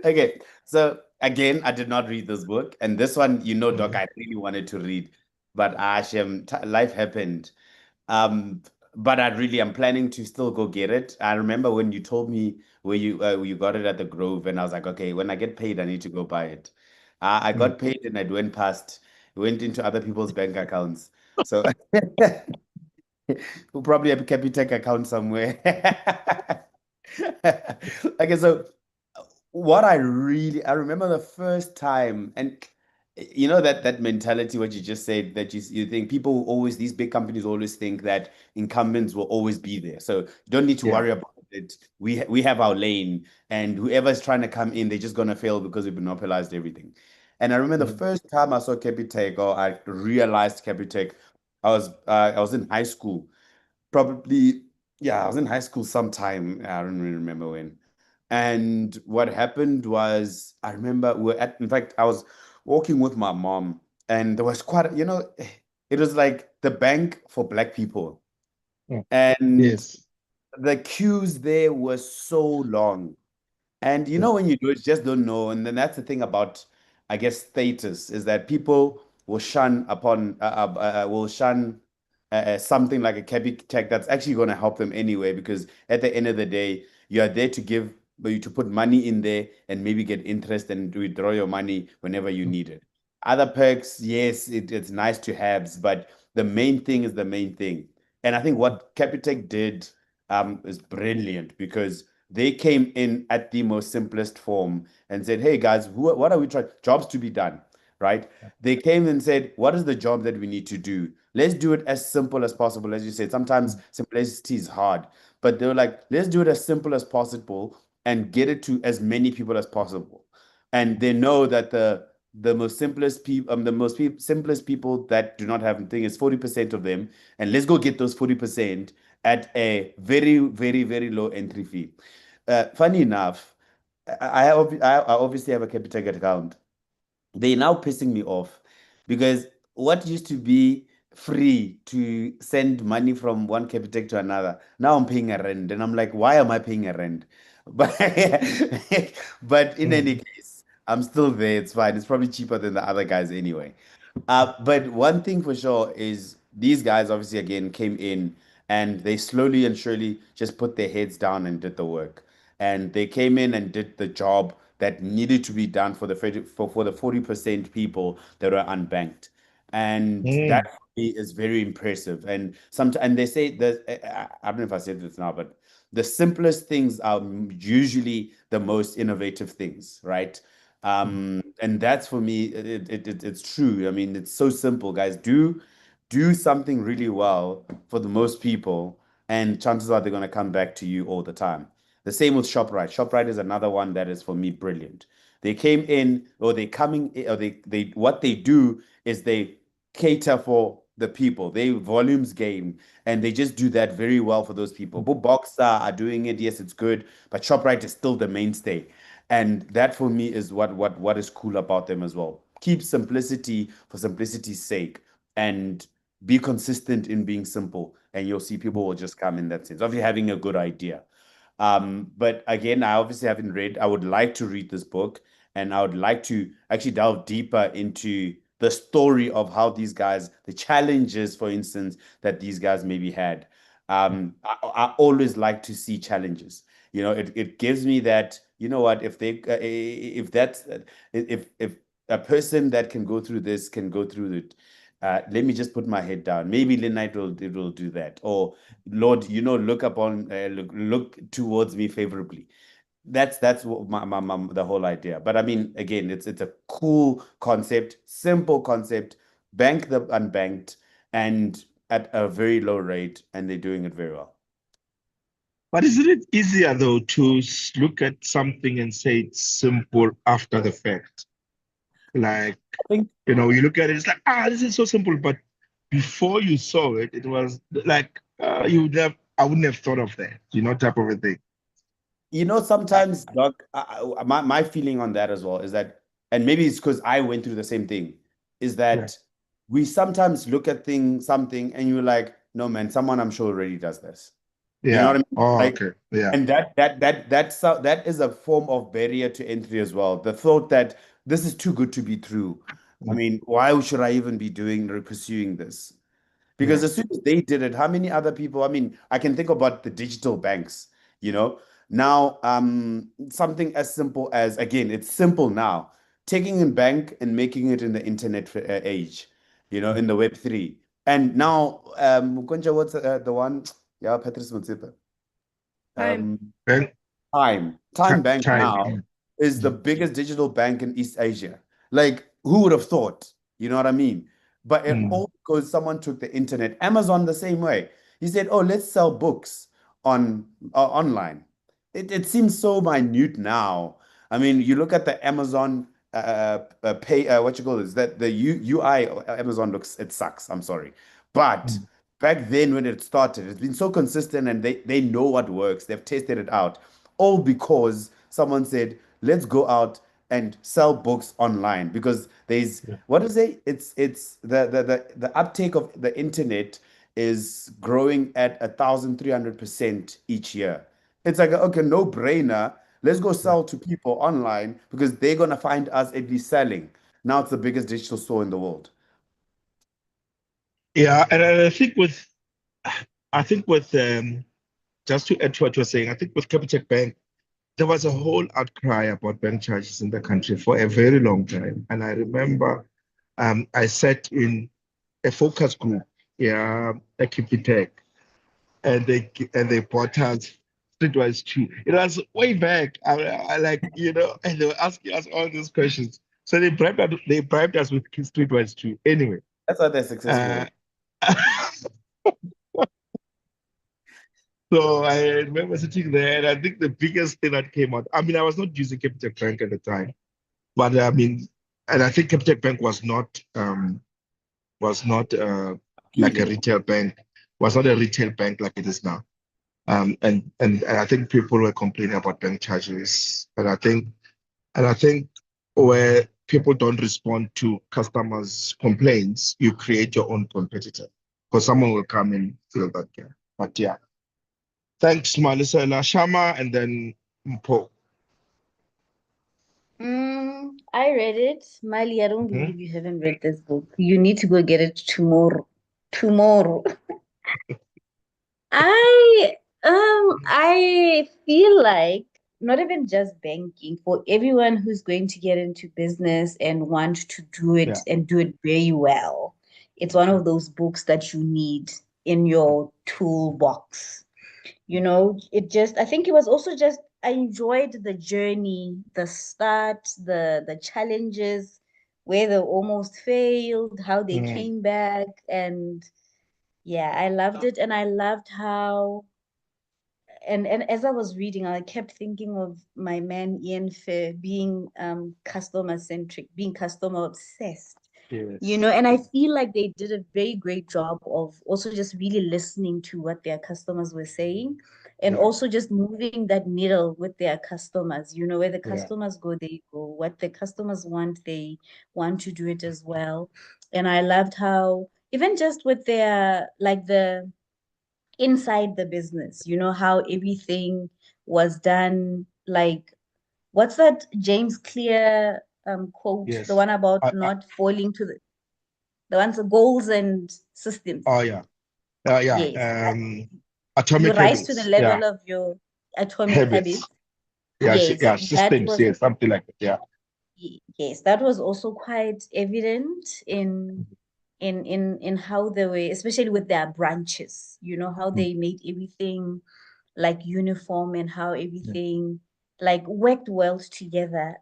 Okay, so again, I did not read this book, and this one, Doc, I really wanted to read, but life happened. But I'm planning to still go get it. I remember when you told me where you got it at the Grove, and I was like, okay, when I get paid, I need to go buy it. I got paid, and I went into other people's bank accounts. So we'll probably have a CAPITEC account somewhere. Okay, so what I remember the first time, and you know that mentality, what you just said, that you think people always, these big companies always think that incumbents will always be there. So you don't need to Yeah. worry about it. We have our lane, and whoever's trying to come in, they're just gonna fail because we monopolized everything. And I remember the Mm. first time I saw CAPITEC, or I realized CAPITEC, I was in high school. Probably, yeah, I was in high school sometime. I don't really remember when. And what happened was, I remember in fact, I was walking with my mom, and there was it was like the bank for black people. Oh, And yes. the queues there were so long. And you Yeah. know, when you do it, you just don't know. And then that's the thing about, I guess, status, is that people will shun something like a CAPITEC that's actually going to help them anyway. Because at the end of the day, you are there to put money in there and maybe get interest and withdraw your money whenever you Mm. need it. Other perks, yes, it's nice to have, but the main thing is the main thing. And I think what CAPITEC did is brilliant, because they came in at the most simplest form and said, "Hey guys, what are we trying? Jobs to be done, right?" They came and said, "What is the job that we need to do? Let's do it as simple as possible." As you said, sometimes Mm. simplicity is hard, but they were like, "Let's do it as simple as possible and get it to as many people as possible." And they know that the most simplest people, simplest people that do not have a thing is 40% of them, and let's go get those 40% at a very, very, very low entry fee. Funny enough, I obviously have a Capitec account. They're now pissing me off, because what used to be free to send money from one Capitec to another, now I'm paying a rent. And I'm like, why am I paying a rent? But, but in any Mm. case, I'm still there. It's fine. It's probably cheaper than the other guys anyway. But one thing for sure is these guys obviously again came in, and they slowly and surely just put their heads down and did the work. And they came in and did the job that needed to be done for the 40% people that are unbanked. And that Mm. for me is very impressive. And they say that, I don't know if I said this now, but the simplest things are usually the most innovative things, right? Mm. And that's for me, it's true. I mean, it's so simple, guys. Do something really well for the most people, and chances are they're going to come back to you all the time. The same with ShopRite. ShopRite is another one that is for me brilliant. They came in, or they coming, or they what they do is they cater for the people. They volumes game, and they just do that very well for those people. Mm. But Boxer are doing it. Yes, it's good, but ShopRite is still the mainstay. And that for me is what is cool about them as well. Keep simplicity for simplicity's sake, and be consistent in being simple, and you'll see people will just come in that sense of you having a good idea. But again, I obviously haven't read. I would like to read this book, and I would like to actually delve deeper into the story of how these guys, the challenges, for instance, that these guys maybe had. I always like to see challenges. It gives me that, you know what, if a person that can go through this can go through it, let me just put my head down. Maybe Lenite will do that. Or Lord, look towards me favorably. That's what the whole idea. But I mean, again, it's a cool concept, simple concept, bank the unbanked, and at a very low rate, and they're doing it very well. But isn't it easier though to look at something and say it's simple after the fact? Like, I think you look at it, it's like, this is so simple. But before you saw it, it was like, I wouldn't have thought of that, type of a thing. sometimes, Doc, my feeling on that as well is that, and maybe it's because I went through the same thing, is Yeah. that we sometimes look at something, and you're like, no, man, someone I'm sure already does this. You know Yeah. what I mean? Oh, Like, okay. Yeah. and that is a form of barrier to entry as well. The thought that this is too good to be true. I Mm. mean, why should I even be doing or pursuing this? Because Yeah. as soon as they did it, how many other people? I mean, I can think about the digital banks, you know. Now, something as simple as, again, it's simple now, taking a bank and making it in the internet age, in the Web3. And now, Konja, what's the one? Yeah, Patrice Motsepe. Fine. Um, And Time Bank Time. now is the biggest digital bank in East Asia. Like, who would have thought? You know what I mean? But it all because someone took the internet. Amazon the same way. He said, "Oh, let's sell books on online." It seems so minute now. I mean, you look at the Amazon pay what you call this, that the UI of Amazon it sucks. I'm sorry, but back then when it started, it's been so consistent and they know what works. They've tested it out, all because someone said, let's go out and sell books online because there's what is it? It's the uptake of the internet is growing at 1,300% each year. It's like okay, no brainer. Let's go sell to people online because they're gonna find us at least selling. Now it's the biggest digital store in the world. Yeah, and I think with just to add to what you're saying, I think with Capitec Bank, there was a whole outcry about bank charges in the country for a very long time. And I remember I sat in a focus group, yeah, at CAPITEC, and they bought us Streetwise 2. It was way back. I like, and they were asking us all these questions. So they bribed us with Streetwise 2. Anyway. That's why they're successful. So I remember sitting there, and I think the biggest thing that came out, I mean, I was not using Capitec Bank at the time, but I mean, and I think Capitec Bank was not like a retail bank, was not a retail bank like it is now. And I think people were complaining about bank charges, and I think where people don't respond to customers' complaints, you create your own competitor because someone will come and fill that gap. But yeah. Thanks, Melissa and Ashama, and then Mpo. I read it. Mali, I don't believe you haven't read this book. You need to go get it tomorrow. Tomorrow. I feel like not even just banking, for everyone who's going to get into business and want to do it and do it very well. It's one of those books that you need in your toolbox. I think it was also just I enjoyed the journey, the start, the challenges, where they almost failed, how they came back, and yeah, I loved it, and I loved how. And as I was reading, I kept thinking of my man Ian Fair being customer centric, being customer obsessed. Yes. And I feel like they did a very great job of also just really listening to what their customers were saying and also just moving that needle with their customers, where the customers go, they go. What the customers want, they want to do it as well. And I loved how even just with their like the inside the business, how everything was done. Like, what's that James Clear quote? Yes. The one about not falling to the ones goals and systems. Oh yeah. Yeah. Yes. Atomic You rise to habits. the level of your atomic habits. Yeah. Yes, Systems. Yes, something like that. Yeah. Yes, that was also quite evident in how they were, especially with their branches, how they made everything like uniform and how everything like worked well together.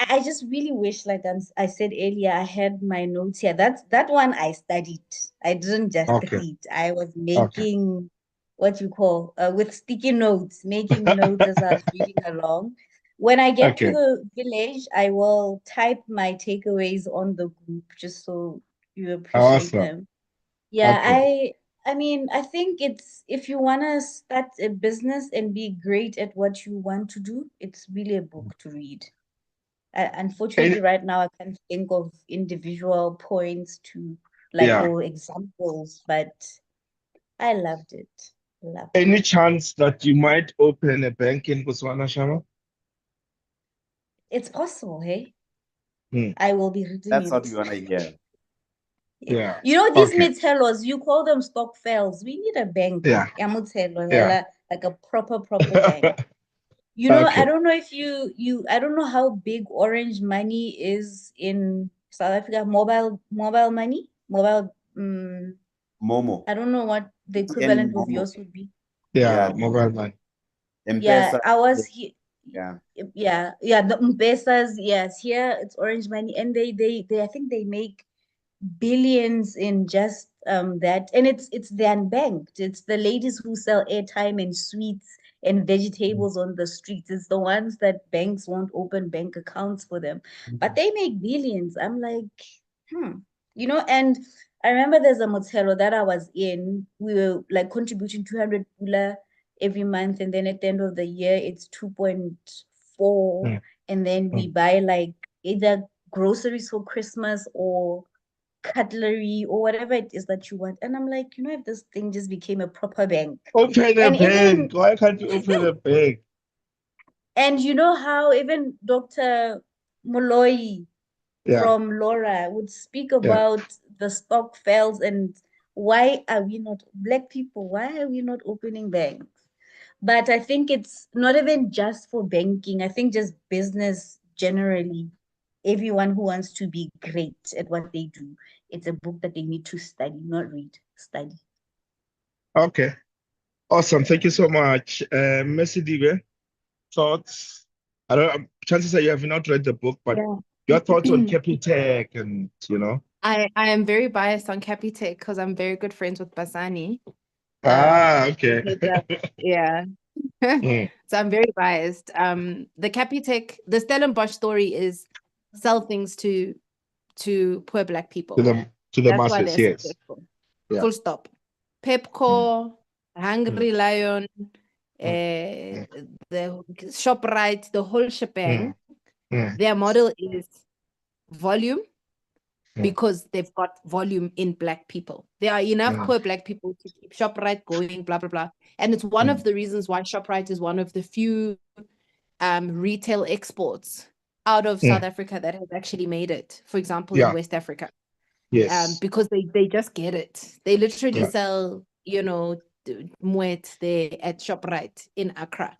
I just really wish, like I said earlier, I had my notes here. That one I studied. I didn't just read. I was making what you call with sticky notes, making notes as I was reading along. When I get to the village, I will type my takeaways on the group just so you appreciate them. Yeah, I mean, I think it's if you want to start a business and be great at what you want to do, it's really a book to read. Unfortunately, right now I can't think of individual points to or examples, but I loved it. Any chance that you might open a bank in Botswana, Shama? It's possible, hey? I will be reading That's it. what we want to hear. Yeah. These Methellos, you call them stock fails. We need a bank. Yeah. Like a proper bank. I don't know if I don't know how big Orange Money is in South Africa. Mobile money, Momo. I don't know what the equivalent of yours would be. Yeah, mobile money. Yeah, M-Pesa, I was here. yeah. Yeah, the M-Pesas, yes, here it's Orange Money, and they I think they make billions in just that, and it's the unbanked. It's the ladies who sell airtime and sweets and vegetables on the streets. It's the ones that banks won't open bank accounts for them, but they make billions. I'm like, and I remember there's a motel that I was in. We were like contributing 200 pula every month, and then at the end of the year it's 2.4, Mm. and then we buy like either groceries for Christmas or cutlery or whatever it is that you want. And I'm like, if this thing just became a proper bank. Open a And even bank. Why can't you open a bank? and you know how even Dr. Moloi Yeah, from Lora would speak yeah. about the stock fails and why are we not Black people, why are we not opening banks? But I think it's not even just for banking. I think just business generally. Everyone who wants to be great at what they do, it's a book that they need to study, not read, study. Okay. Awesome. Thank you so much. Messi Dibe, thoughts? I don't chances are you have not read the book, but Yeah. your thoughts on CAPITEC and I am very biased on CAPITEC because I'm very good friends with Basani. Okay. Yeah. Mm, So I'm very biased. The CAPITEC, the Stellenbosch story is sell things to poor Black people. to the That's why masses, they're yes. successful. Yeah. Full stop. Pepco, Hungry Lion, Mm. the ShopRite, the whole shebang. Mm. Their model is volume Mm. because they've got volume in Black people. There are enough poor Black people to keep ShopRite going, blah, blah, blah. And it's one of the reasons why ShopRite is one of the few retail exports out of South Africa that has actually made it, for example, in Yeah. West Africa. Yes. Because they just get it. They literally Yeah. sell, moet there at ShopRite in Accra.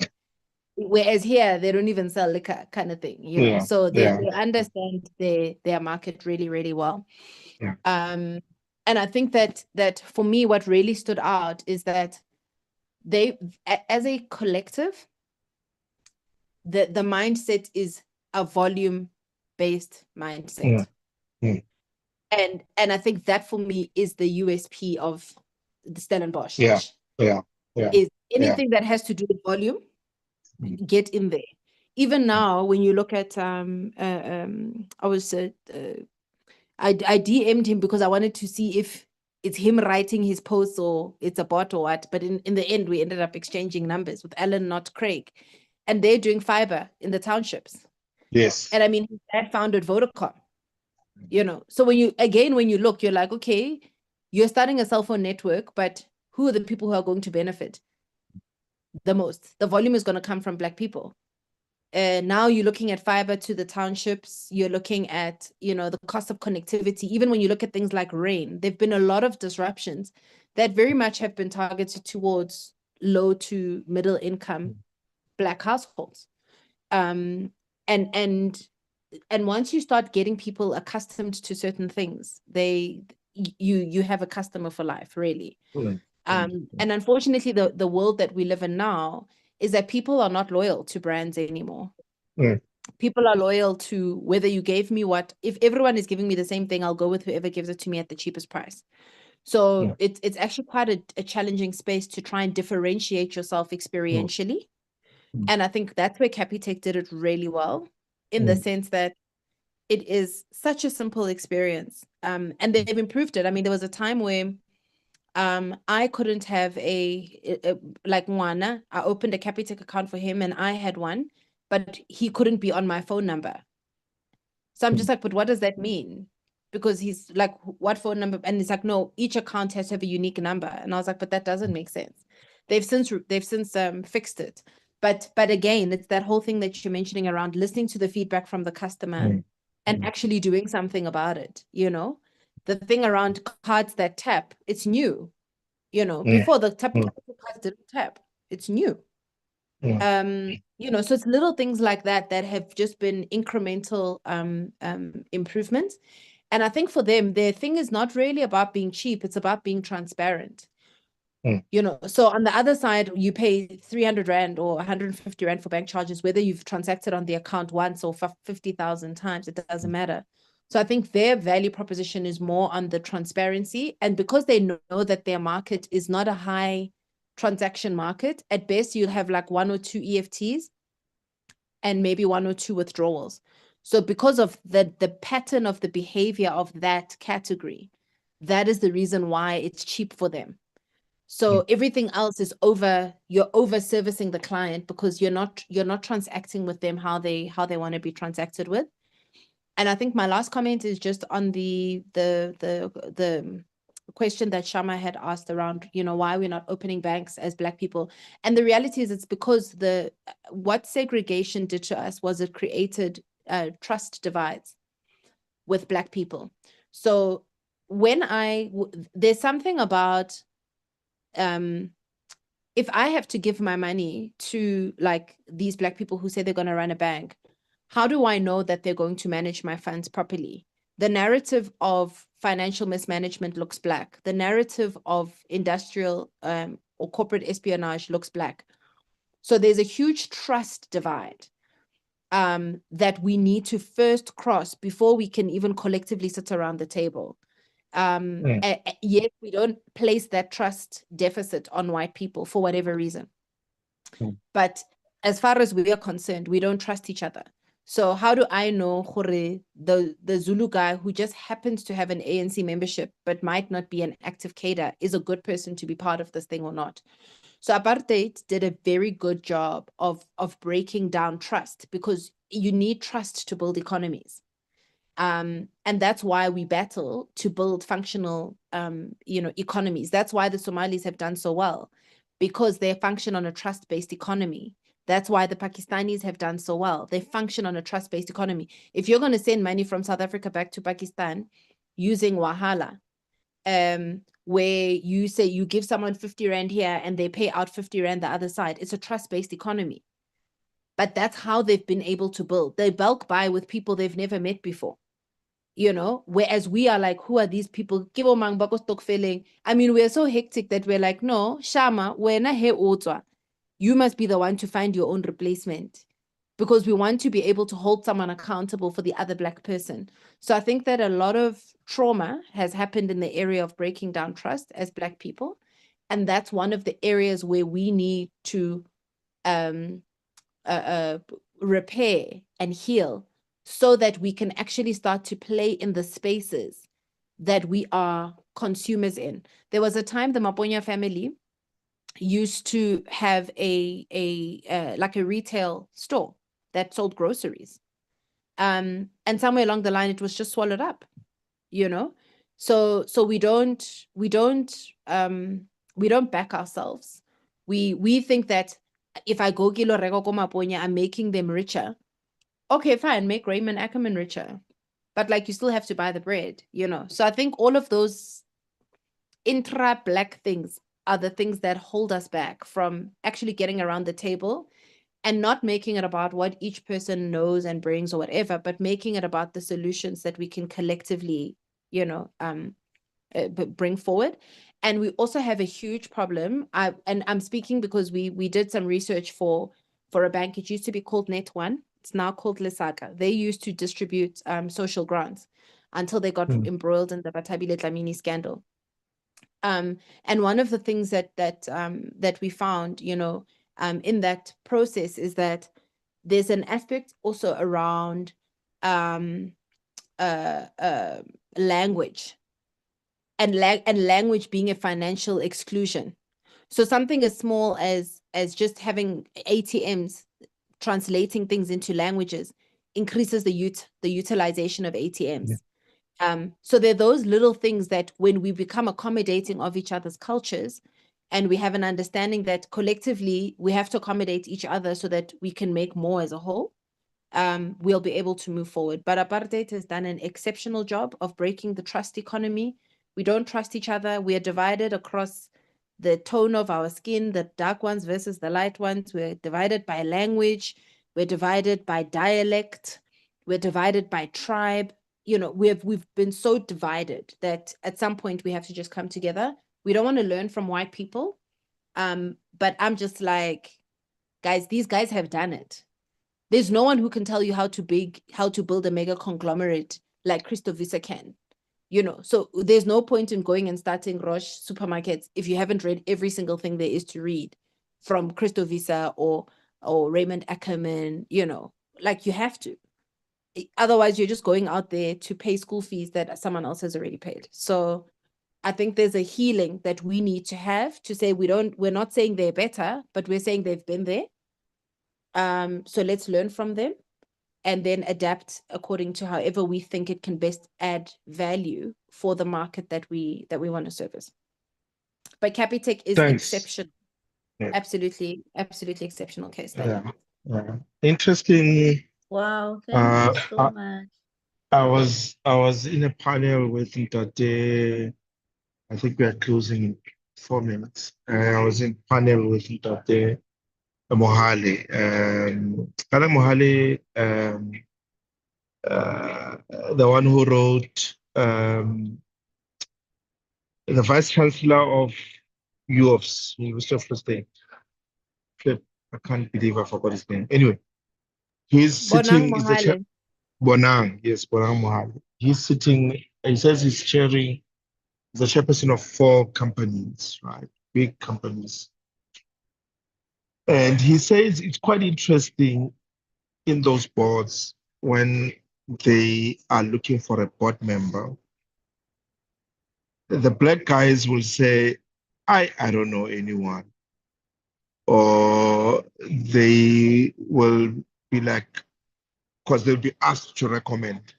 Whereas here, they don't even sell liquor kind of thing, Yeah. So they Yeah. understand their market really, really well. Yeah. And I think that for me, what really stood out is that they, as a collective, the mindset is a volume-based mindset. Mm. And I think that for me is the USP of the Stellenbosch. Yeah. Yeah. Yeah. Is anything that has to do with volume, get in there. Even now, when you look at I DM'd him because I wanted to see if it's him writing his posts or it's a bot or what. But in the end, we ended up exchanging numbers with Alan, not Craig. And they're doing fiber in the townships. Yes. And I mean, his dad founded Vodacom. So when you look, you're like, okay, you're starting a cell phone network, but who are the people who are going to benefit the most? The volume is going to come from Black people. Now you're looking at fiber to the townships. You're looking at, the cost of connectivity. Even when you look at things like rain, there've been a lot of disruptions that very much have been targeted towards low to middle income Black households. And once you start getting people accustomed to certain things, you have a customer for life, really. And unfortunately, the world that we live in now is that people are not loyal to brands anymore. People are loyal to whether you gave me what. If everyone is giving me the same thing, I'll go with whoever gives it to me at the cheapest price. So it's actually quite a challenging space to try and differentiate yourself experientially. And I think that's where CAPITEC did it really well, in the sense that it is such a simple experience. And they've improved it. I mean, there was a time where I couldn't have like Mwana. I opened a CAPITEC account for him and I had one, but he couldn't be on my phone number. So I'm just like, but what does that mean? Because he's like, what phone number? And it's like, no, each account has to have a unique number. And I was like, but that doesn't make sense. They've since fixed it. But again, it's that whole thing that you're mentioning around listening to the feedback from the customer and actually doing something about it. The thing around cards that tap, it's new. Before the cards didn't tap, it's new. So it's little things like that have just been incremental improvements. And I think for them, their thing is not really about being cheap, it's about being transparent. You know, so on the other side, you pay 300 Rand or 150 Rand for bank charges, whether you've transacted on the account once or 50,000 times, it doesn't matter. So I think their value proposition is more on the transparency. And because they know that their market is not a high transaction market, at best you'll have like 1 or 2 EFTs and maybe 1 or 2 withdrawals. So because of the pattern of the behavior of that category, that is the reason why it's cheap for them. So everything else is you're over servicing the client because you're not transacting with them how they want to be transacted with. And I think my last comment is just on the question that Shama had asked around, you know, why we're not opening banks as Black people. And the reality is it's because what segregation did to us was it created trust divides with Black people. So there's something about if I have to give my money to like these Black people who say they're going to run a bank, how do I know that they're going to manage my funds properly? The narrative of financial mismanagement looks Black. The narrative of industrial or corporate espionage looks Black. So there's a huge trust divide that we need to first cross before we can even collectively sit around the table. Yet we don't place that trust deficit on white people for whatever reason. But as far as we are concerned, we don't trust each other. So how do I know the Zulu guy who just happens to have an ANC membership but might not be an active cadre is a good person to be part of this thing or not? So apartheid did a very good job of breaking down trust, because you need trust to build economies. And that's why we battle to build functional, economies. That's why the Somalis have done so well, because they function on a trust-based economy. That's why the Pakistanis have done so well. They function on a trust-based economy. If you're going to send money from South Africa back to Pakistan using Wahala, where you say you give someone 50 Rand here and they pay out 50 Rand the other side, it's a trust-based economy. But that's how they've been able to build. They bulk buy with people they've never met before. You know, whereas we are like, who are these people? I mean, we're so hectic that we're like, no, Shama, you must be the one to find your own replacement, because we want to be able to hold someone accountable for the other Black person. So I think that a lot of trauma has happened in the area of breaking down trust as Black people. And that's one of the areas where we need to repair and heal, so that we can actually start to play in the spaces that we are consumers in. There was a time the Maponya family used to have a retail store that sold groceries. And somewhere along the line, it was just swallowed up, you know? So we don't back ourselves. We think that if I go kilo rego ko Maponya, I'm making them richer. Okay, fine, make Raymond Ackerman richer. But like, you still have to buy the bread, you know? So I think all of those intra-Black things are the things that hold us back from actually getting around the table and not making it about what each person knows and brings or whatever, but making it about the solutions that we can collectively, bring forward. And we also have a huge problem. I'm speaking because we did some research for a bank. It used to be called Net1. It's now called Lesaka. They used to distribute social grants until they got embroiled in the Batabile Dlamini scandal. And one of the things that we found, in that process is that there's an aspect also around language, and language being a financial exclusion. So something as small as just having ATMs translating things into languages increases the utilization of ATMs. So there are those little things that when we become accommodating of each other's cultures, and we have an understanding that collectively we have to accommodate each other so that we can make more as a whole, we'll be able to move forward. But apartheid has done an exceptional job of breaking the trust economy. We don't trust each other. We are divided across the tone of our skin, the dark ones versus the light ones. We're divided by language. We're divided by dialect. We're divided by tribe. We've been so divided that at some point we have to just come together We don't want to learn from white people. But I'm just like, guys, these guys have done it. There's no one who can tell you how to build a mega conglomerate like Christo Visa can. So there's no point in going and starting Roche supermarkets if you haven't read every single thing there is to read from Christo Visa or Raymond Ackerman, like you have to. Otherwise, you're just going out there to pay school fees that someone else has already paid. So I think there's a healing that we need to have to say we're not saying they're better, but we're saying they've been there. So let's learn from them and then adapt according to however we think it can best add value for the market that we want to service. But CAPITEC is Thanks. exceptional. Yeah. Absolutely exceptional case study. Yeah. Interesting. Wow, thank you so much. I was in a panel with Ntate. I think we are closing in 4 minutes. I was in panel with Ntate Mohale. Kana Mohale, the one who wrote the Vice Chancellor of UOFS, University of Free State. I can't believe I forgot his name. Anyway, he's sitting. Is the chair. Bonang, yes, Bonang Mohale. He's sitting. He says he's chairing the chairperson of 4 companies, right? Big companies. And he says it's quite interesting in those boards when they are looking for a board member. The black guys will say, I don't know anyone. Or they will be like, because they'll be asked to recommend.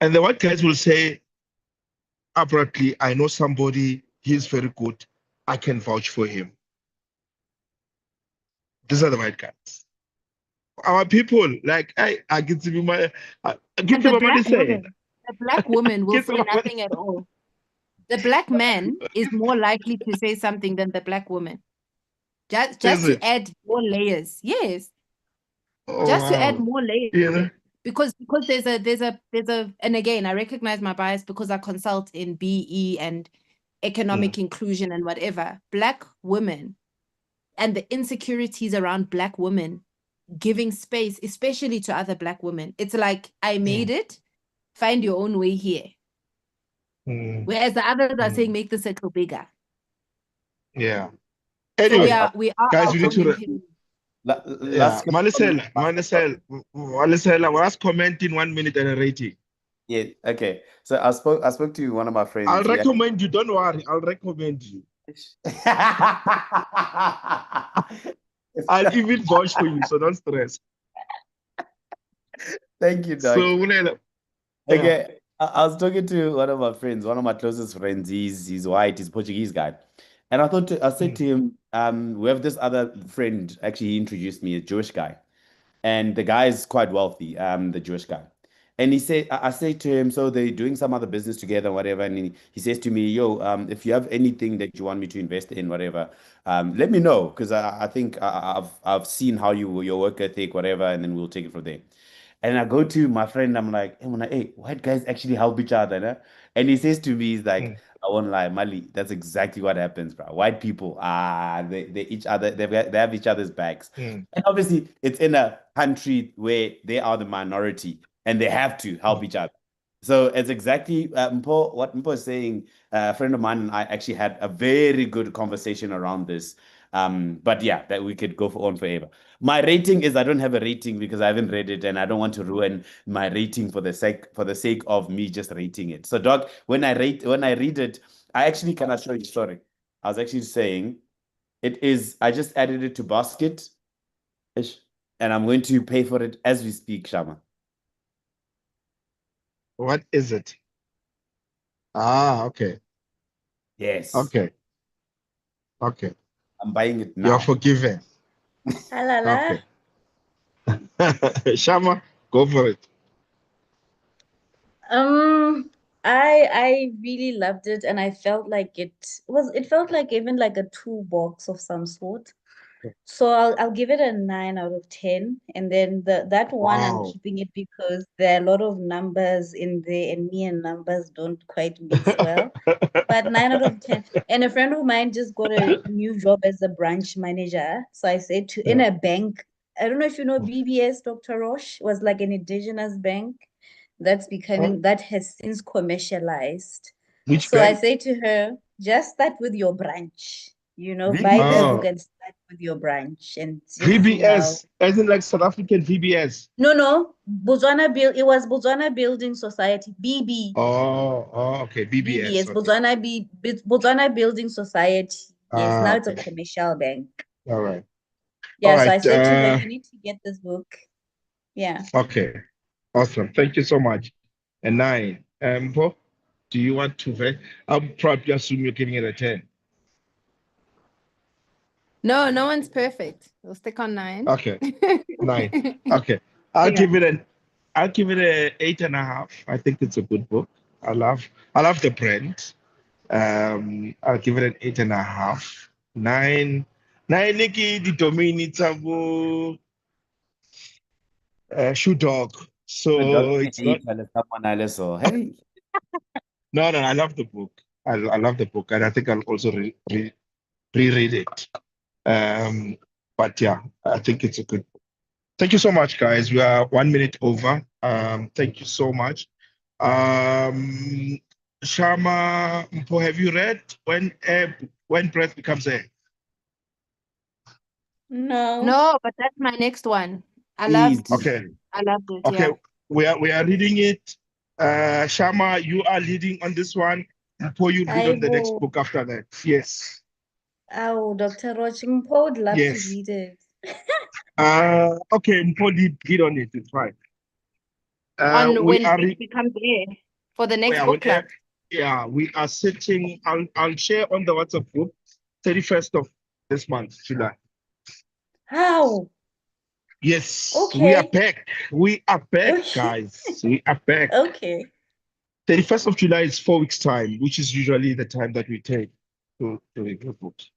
And the white guys will say, abruptly, I know somebody, he's very good, I can vouch for him. These are the white guys. Our people, like, I get to be my, get to the black woman will say nothing at all. The black man is more likely to say something than the black woman. Just to add more layers. Yes. Oh, just to add more layers. Yeah. Because there's a and again, I recognize my bias because I consult in BE and economic inclusion and whatever. Black women and the insecurities around black women giving space, especially to other black women. It's like, I made it, find your own way here. Whereas the others are saying, make the circle bigger. Yeah. Anyway, so we are guys, we need to. Malisela, let's comment in 1 minute and a rating. Yeah, okay. So I spoke to one of my friends. I'll recommend you. Don't worry. I'll recommend you. I'll even vouch for you, so don't stress. Thank you, Doc. So, okay, I was talking to one of my friends, one of my closest friends. He's white, he's a Portuguese guy. And I said to him, we have this other friend, actually he introduced me, a Jewish guy. And the guy is quite wealthy, the Jewish guy. And I say to him, so they're doing some other business together, whatever. And he says to me, yo, if you have anything that you want me to invest in, whatever, let me know. Because I think I've seen how your work ethic, whatever, and then we'll take it from there. And I go to my friend, I'm like, hey, white guys actually help each other, né? And he says to me, he's like, I won't lie, Mali, that's exactly what happens, bro. White people, they each other, they have each other's backs. And obviously, it's in a country where they are the minority and they have to help each other. So it's exactly what Mpo is saying. A friend of mine and I actually had a very good conversation around this. But yeah, that we could go on forever. My rating is I don't have a rating because I haven't read it and I don't want to ruin my rating for the sake of me just rating it. So, Doc, when I read it, I actually cannot show you. Sorry, I was actually saying it is. I just added it to basket, and I'm going to pay for it as we speak, Shama. What is it? Okay. Yes. Okay. I'm buying it now. You're forgiven. Okay. Shama, go for it. I really loved it, and I felt like it felt like even like a toolbox of some sort. So I'll give it a 9 out of 10. And then that one I'm Wow. keeping it because there are a lot of numbers in there, and me and numbers don't quite mix well. But 9 out of 10. And a friend of mine just got a new job as a branch manager. So I said to in Yeah. a bank, I don't know if you know BBS, Dr. Roche, was like an indigenous bank that's becoming that has since commercialized. Which So I bank? say to her, just start with your branch, VBS. buy the book Oh, and start with your branch and just see how. VBS, as in like South African VBS. No, it was Botswana Building Society, BB. Okay, BBS. BBS, Okay. Botswana Building Society. Yes, now it's a Okay. commercial bank. All right. All Yeah, so I right. said to her, you need to get this book. Yeah. Okay. Awesome. Thank you so much. And 9. Bo, do you want to vet? I'll probably assume you're giving it a 10. No, no one's perfect. We'll stick on 9. Okay. 9. Okay. I'll Yeah. give it an I'll give it a 8.5. I think it's a good book. I love the brand. I'll give it an 8.5. 9. 9 Nikki, the domain it's a shoe dog. So it's not Hey. no, I love the book. I love the book, and I think I'll also reread it. But yeah, I think it's a good book. Thank you so much, guys. We are 1 minute over. Thank you so much. Shama, Mpo, have you read when breath becomes air? No. No, but that's my next one. I Easy. loved Okay, it, okay. yeah. We are reading it. Shama, you are leading on this one. Mpo, you read on the next will. book after that. Yes. Oh, Dr. Rochingpo would love to Yes. read it. Okay, Mpo, lead on it. It's fine. On We when are it becomes air for the next yeah, book club. yeah, we are sitting. I'll share on the WhatsApp group, 31st of this month, July. How? Yes, we are Okay. back. We are back, Okay. guys. We are back. Okay. 31st of July is 4 weeks' time, which is usually the time that we take to review books.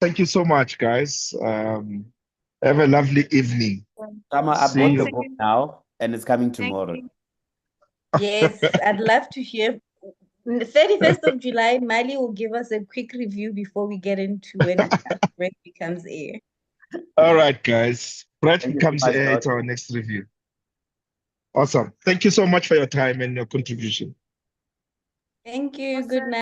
Thank you so much, guys. Have a lovely evening. Tama, I See bought you. the book now, and it's coming Thank tomorrow. you. Yes, I'd love to hear. 31st of July, Mali will give us a quick review before we get into when break becomes air. All right, guys. Brett Thank you so becomes much, air. Doc. It's our next review. Awesome. Thank you so much for your time and your contribution. Thank you. Good night.